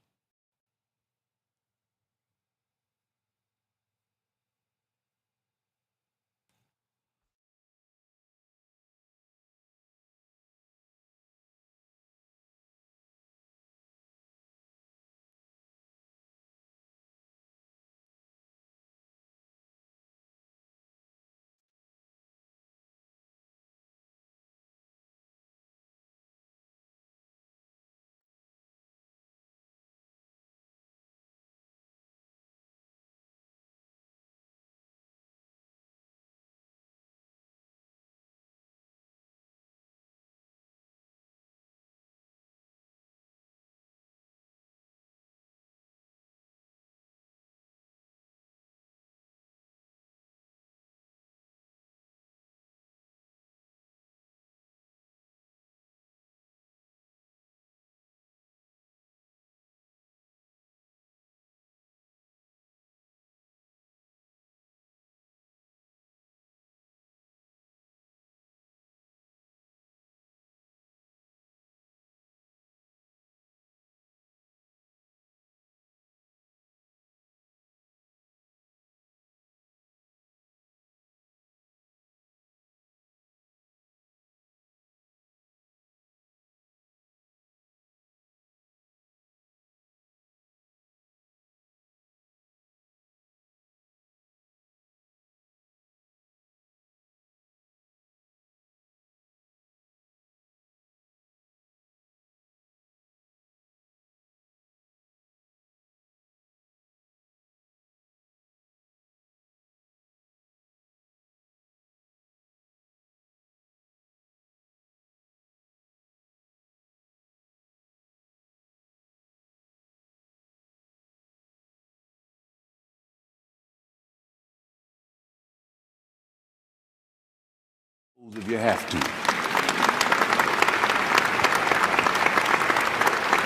If you have to.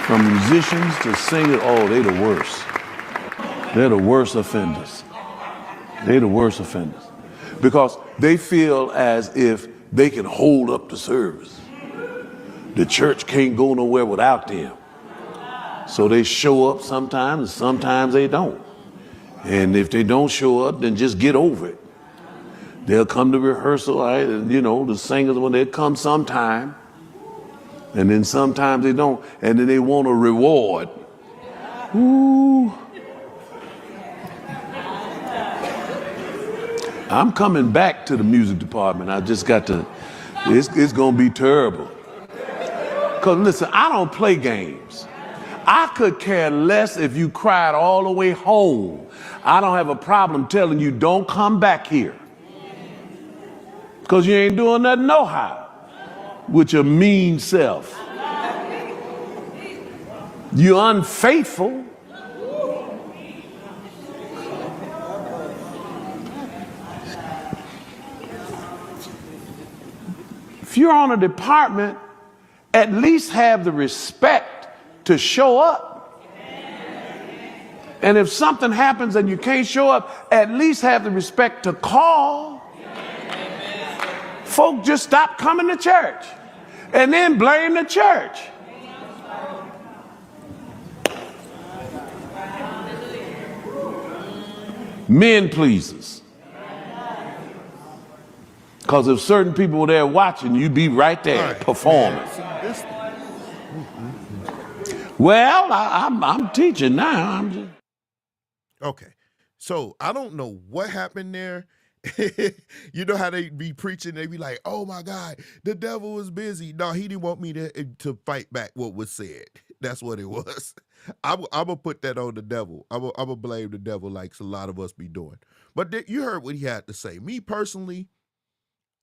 From musicians to singers, oh, they the worst. They're the worst offenders. They're the worst offenders. Because they feel as if they can hold up the service. The church can't go nowhere without them. So they show up sometimes, and sometimes they don't. And if they don't show up, then just get over it. They'll come to rehearsal, right? And, you know, the singers, when they come sometime, and then sometimes they don't, and then they want a reward. Ooh. I'm coming back to the music department. I just got to, it's going to be terrible. Because listen, I don't play games. I could care less if you cried all the way home. I don't have a problem telling you, don't come back here. Because you ain't doing nothing no how with your mean self. You're unfaithful. If you're on a department, at least have the respect to show up. And if something happens and you can't show up, at least have the respect to call. Folk just stop coming to church and then blame the church. Men pleasers. Because if certain people were there watching, you'd be right there performing. Well, I'm teaching now. I'm just... Okay, so I don't know what happened there. You know how they be preaching, they be like, oh my God, the devil was busy. No, he didn't want me to fight back what was said. That's what it was. I'm going to put that on the devil. I'm going to blame the devil like a lot of us be doing. But you heard what he had to say. Me personally,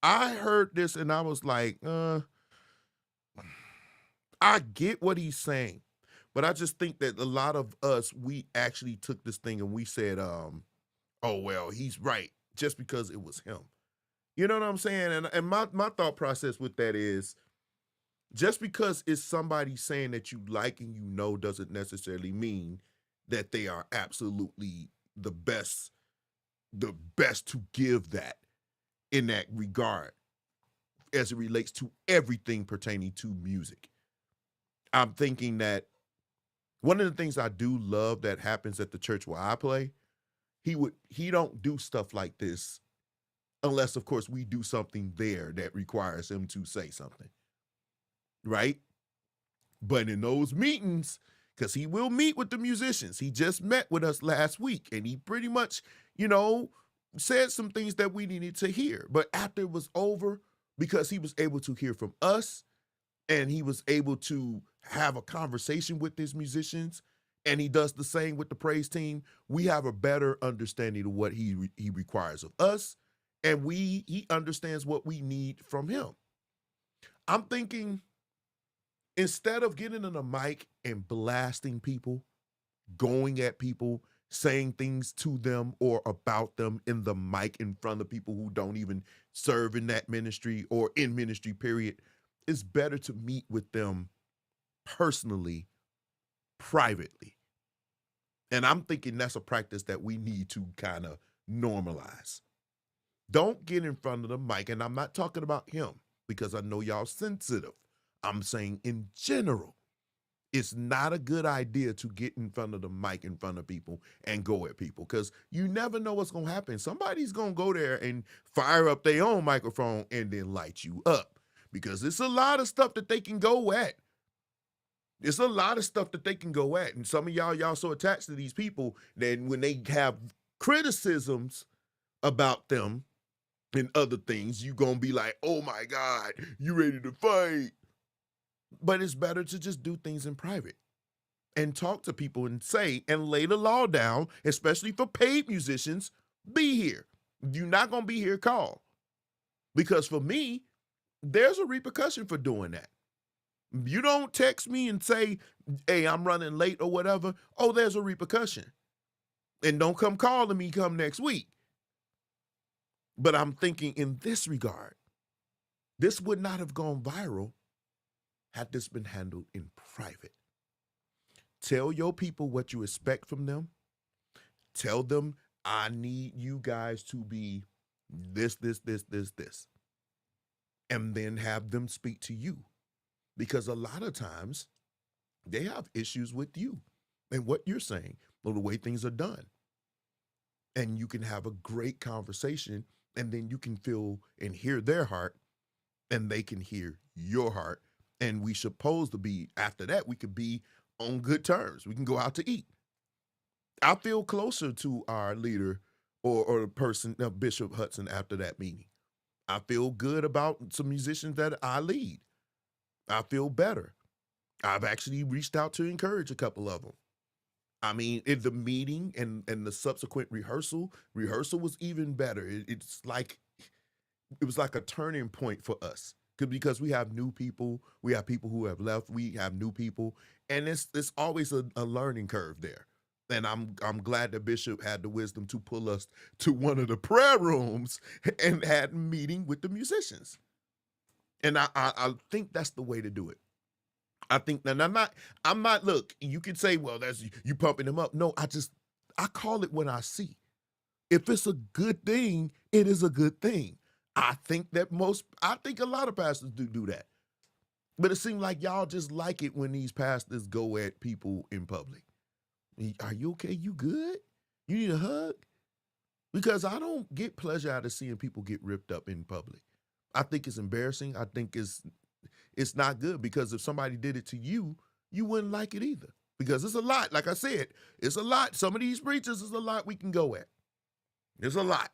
I heard this and I was like, I get what he's saying, but I just think that a lot of us, we actually took this thing and we said, oh well, he's right just because it was him. You know what I'm saying? And my thought process with that is just because it's somebody saying that you like and you know doesn't necessarily mean that they are absolutely the best to give that in that regard as it relates to everything pertaining to music. I'm thinking that one of the things I do love that happens at the church where I play, he don't do stuff like this unless of course we do something there that requires him to say something. Right? But in those meetings, because he will meet with the musicians, he just met with us last week and he pretty much, said some things that we needed to hear. But after it was over, because he was able to hear from us and he was able to have a conversation with his musicians, and he does the same with the praise team, we have a better understanding of what he requires of us, and he understands what we need from him. I'm thinking, instead of getting on a mic and blasting people, going at people, saying things to them or about them in the mic in front of people who don't even serve in that ministry or in ministry, period, it's better to meet with them personally, privately. And I'm thinking that's a practice that we need to kind of normalize. Don't get in front of the mic, and I'm not talking about him because I know y'all sensitive. I'm saying in general, it's not a good idea to get in front of the mic in front of people and go at people because you never know what's going to happen. Somebody's going to go there and fire up their own microphone and then light you up because it's a lot of stuff that they can go at. It's a lot of stuff that they can go at. And some of y'all so attached to these people that when they have criticisms about them and other things, you going to be like, oh my God, you ready to fight? But it's better to just do things in private and talk to people and say and lay the law down, especially for paid musicians, be here. You're not going to be here, call. Because for me, there's a repercussion for doing that. You don't text me and say, hey, I'm running late or whatever. Oh, there's a repercussion. And don't come calling me come next week. But I'm thinking in this regard, this would not have gone viral had this been handled in private. Tell your people what you expect from them. Tell them, I need you guys to be this. And then have them speak to you. Because a lot of times they have issues with you and what you're saying or the way things are done. And you can have a great conversation and then you can feel and hear their heart and they can hear your heart. And we supposed to be, after that, we could be on good terms. We can go out to eat. I feel closer to our leader or the person, Bishop Hudson, after that meeting. I feel good about some musicians that I lead. I feel better. I've actually reached out to encourage a couple of them. I mean, in the meeting and the subsequent rehearsal was even better. It was like a turning point for us. Because we have new people, we have people who have left, we have new people, and it's always a learning curve there. And I'm glad that Bishop had the wisdom to pull us to one of the prayer rooms and had a meeting with the musicians. And I think that's the way to do it. I think, and I'm not, look, you can say, well, that's you pumping them up. No, I call it what I see. If it's a good thing, it is a good thing. I think a lot of pastors do that. But it seems like y'all just like it when these pastors go at people in public. Are you okay? You good? You need a hug? Because I don't get pleasure out of seeing people get ripped up in public. I think it's embarrassing. I think it's not good because if somebody did it to you, you wouldn't like it either. Because it's a lot. Like I said, it's a lot. Some of these preachers is a lot we can go at. It's a lot.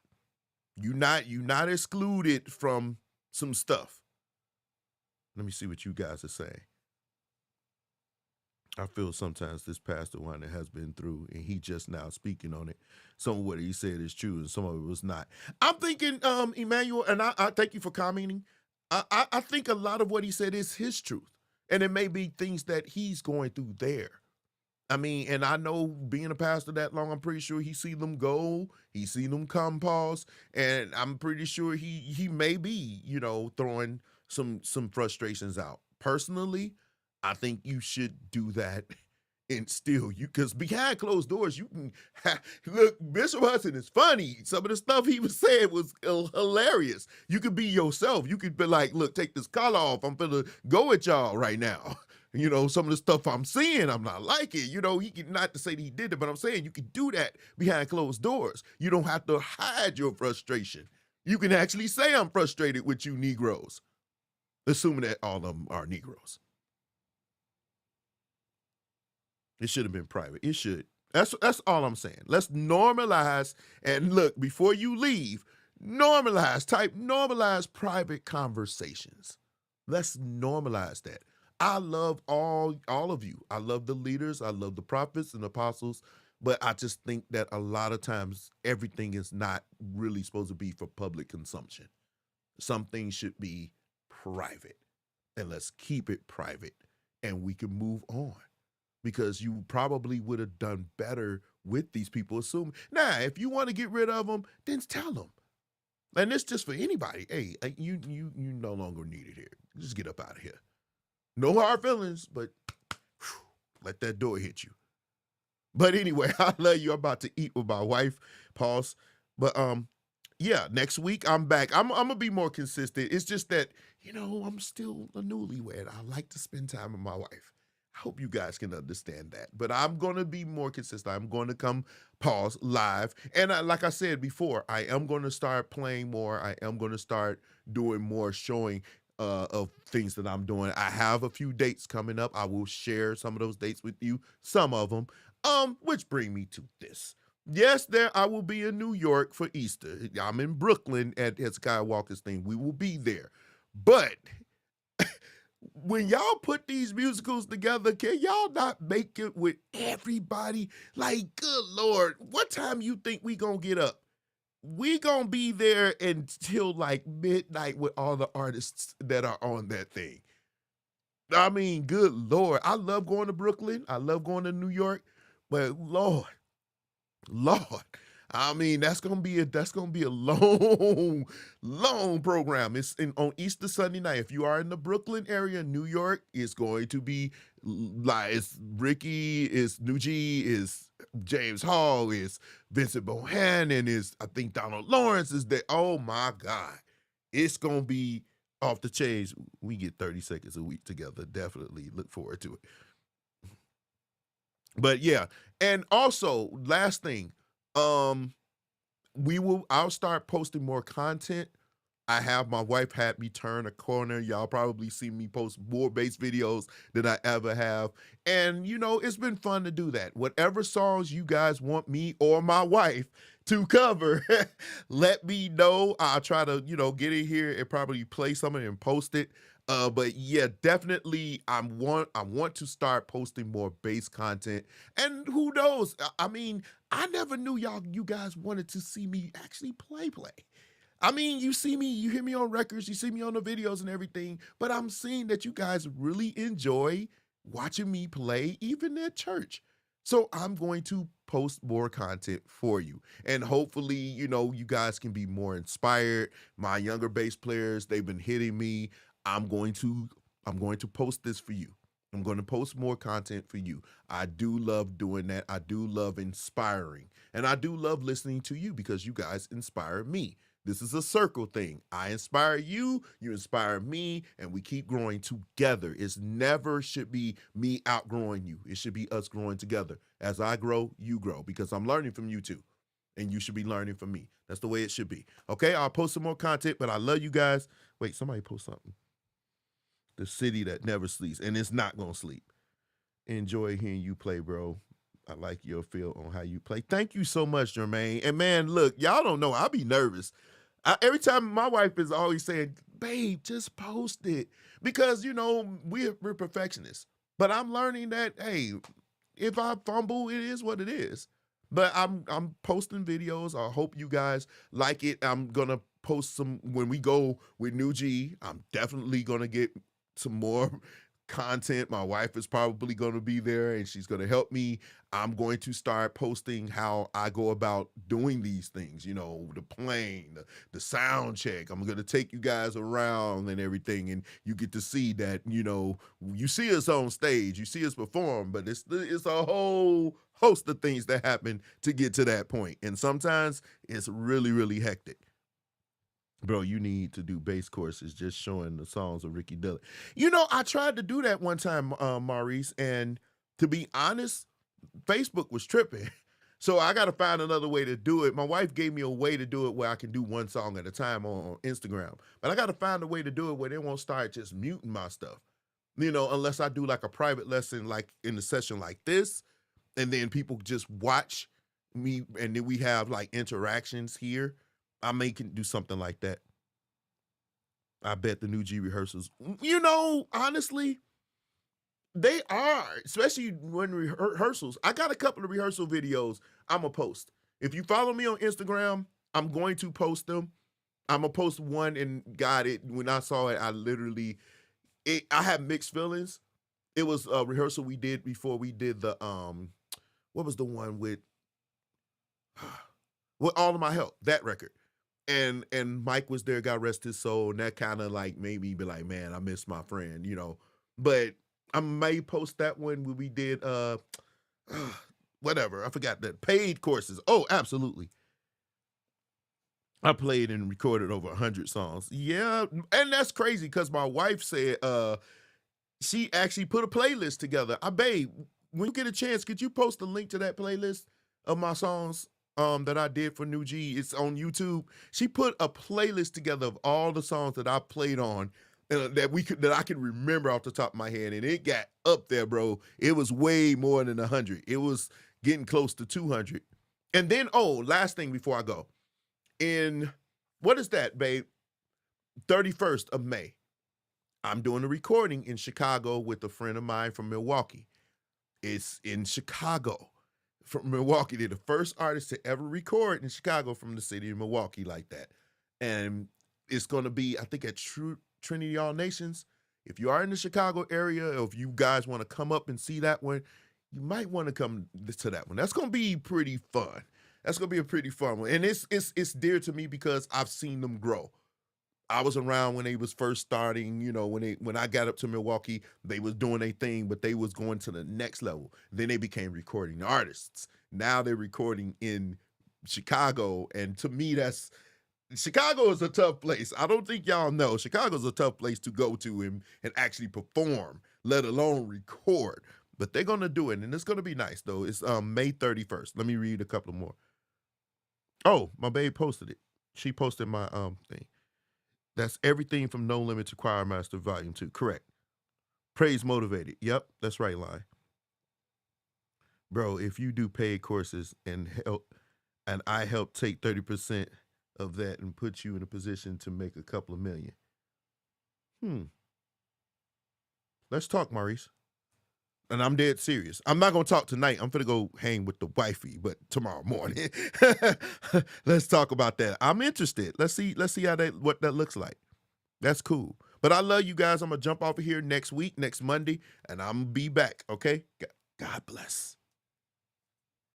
You're not excluded from some stuff. Let me see what you guys are saying. I feel sometimes this pastor one that has been through and he just now speaking on it. Some of what he said is true and some of it was not. I'm thinking, Emmanuel, and I thank you for commenting. I think a lot of what he said is his truth. And it may be things that he's going through there. I mean, and I know being a pastor that long, I'm pretty sure he seen them go, he seen them come, pause, and I'm pretty sure he may be, throwing some frustrations out. Personally, I think you should do that and still because behind closed doors, you can look. Bishop Hudson is funny. Some of the stuff he was saying was hilarious. You could be yourself. You could be like, look, take this collar off. I'm gonna go at y'all right now. Some of the stuff I'm seeing, I'm not liking. He can, not to say that he did it, but I'm saying you can do that behind closed doors. You don't have to hide your frustration. You can actually say I'm frustrated with you Negroes, assuming that all of them are Negroes. It should have been private. It should. That's all I'm saying. Let's normalize, and look, before you leave, normalize private conversations. Let's normalize that. I love all of you. I love the leaders. I love the prophets and apostles. But I just think that a lot of times everything is not really supposed to be for public consumption. Some things should be private. And let's keep it private. And we can move on. Because you probably would have done better with these people. Now, if you want to get rid of them, then tell them. And it's just for anybody. Hey, you no longer need it here. Just get up out of here. No hard feelings, but let that door hit you. But anyway, I love you. I'm about to eat with my wife. Pause. But yeah, next week I'm back. I'm gonna be more consistent. It's just that, I'm still a newlywed. I like to spend time with my wife. I hope you guys can understand that. But I'm going to be more consistent. I'm going to come live. And like I said before, I am going to start playing more. I am going to start doing more showing of things that I'm doing. I have a few dates coming up. I will share some of those dates with you, some of them, which bring me to this. Yes, I will be in New York for Easter. I'm in Brooklyn at Skywalker's thing. We will be there. But when y'all put these musicals together, can y'all not make it with everybody? Like, good Lord, what time you think we gonna get up? We gonna be there until like midnight with all the artists that are on that thing. I mean, good Lord. I love going to Brooklyn. I love going to New York. But Lord, I mean, that's gonna be a long, long program. It's on Easter Sunday night. If you are in the Brooklyn area, New York, it's going to be like it's Ricky, it's Nuji, it's James Hall, it's Vincent Bohannon, is I think Donald Lawrence is there. Oh my God, it's gonna be off the chains. We get 30 seconds a week together. Definitely look forward to it. But yeah, and also last thing. I'll start posting more content. My wife had me turn a corner. Y'all probably see me post more bass videos than I ever have. And, it's been fun to do that. Whatever songs you guys want me or my wife to cover, let me know. I'll try to, get in here and probably play some of it and post it. But yeah, definitely I want to start posting more bass content. And who knows? I mean, I never knew you guys wanted to see me actually play. I mean, you hear me on records, you see me on the videos and everything, but I'm seeing that you guys really enjoy watching me play even at church. So I'm going to post more content for you. And hopefully, you guys can be more inspired. My younger bass players, they've been hitting me. I'm going to post this for you. I'm going to post more content for you. I do love doing that. I do love inspiring. And I do love listening to you because you guys inspire me. This is a circle thing. I inspire you, you inspire me, and we keep growing together. It's never should be me outgrowing you. It should be us growing together. As I grow, you grow because I'm learning from you too. And you should be learning from me. That's the way it should be. Okay, I'll post some more content, but I love you guys. Wait, somebody post something. The city that never sleeps, and it's not going to sleep. Enjoy hearing you play, bro. I like your feel on how you play. Thank you so much, Jermaine. And man, look, y'all don't know, I'll be nervous. Every time my wife is always saying, babe, just post it. Because, we're perfectionists. But I'm learning that, hey, if I fumble, it is what it is. But I'm posting videos. I hope you guys like it. I'm going to post some, when we go with New G, I'm definitely going to get some more content. My wife is probably going to be there and she's going to help me. I'm going to start posting how I go about doing these things, you know, the plane, the sound check. I'm going to take you guys around and everything, and you get to see that, you know, you see us on stage, you see us perform, but it's a whole host of things that happen to get to that point. And sometimes it's really, really hectic. Bro, you need to do bass courses just showing the songs of Ricky Dillon. You know, I tried to do that one time, Maurice, and to be honest, Facebook was tripping. So I got to find another way to do it. My wife gave me a way to do it where I can do one song at a time on Instagram. But I got to find a way to do it where they won't start just muting my stuff. You know, unless I do like a private lesson, like in a session like this, and then people just watch me, and then we have like interactions here. I may can do something like that. I bet the New G rehearsals, you know, honestly, they are, especially when rehearsals. I got a couple of rehearsal videos I'm going to post. If you follow me on Instagram, I'm going to post them. I'm going to post one, and God, when I saw it, I had mixed feelings. It was a rehearsal we did before we did the, what was the one with All of My Help, that record. And Mike was there, God rest his soul, and that kind of like made me be like, man, I miss my friend, you know. But I may post that one when we did whatever. I forgot that. Paid courses. Oh, absolutely. I played and recorded over 100 songs. Yeah, and that's crazy because my wife said she actually put a playlist together. Babe, when you get a chance, could you post a link to that playlist of my songs that I did for New G? It's on YouTube. She put a playlist together of all the songs that I played on that I can remember off the top of my head, and it got up there, bro. It was way more than 100. It was getting close to 200. And then, last thing before I go, what is that, babe? 31st of May, I'm doing a recording in Chicago with a friend of mine from Milwaukee. It's in Chicago. From Milwaukee. They're the first artist to ever record in Chicago from the city of Milwaukee like that. And it's going to be, I think, at Trinity All Nations. If you are in the Chicago area, or if you guys want to come up and see that one, you might want to come to that one. That's going to be pretty fun. That's going to be a pretty fun one. And it's dear to me because I've seen them grow. I was around when they was first starting, you know, when I got up to Milwaukee, they was doing their thing, but they was going to the next level. Then they became recording artists. Now they're recording in Chicago. And to me, Chicago is a tough place. I don't think y'all know. Chicago is a tough place to go to and actually perform, let alone record. But they're going to do it, and it's going to be nice, though. It's May 31st. Let me read a couple more. Oh, my babe posted it. She posted my thing. That's everything from No Limit to Choir Master Volume 2. Correct. Praise Motivated. Yep, that's right, line. Bro, if you do paid courses and I help take 30% of that and put you in a position to make a couple of million. Let's talk, Maurice. And I'm dead serious. I'm not going to talk tonight. I'm going to go hang with the wifey, but tomorrow morning. Let's talk about that. I'm interested. Let's see what that looks like. That's cool. But I love you guys. I'm going to jump off of here next week, next Monday, and I'm going to be back, okay? God bless.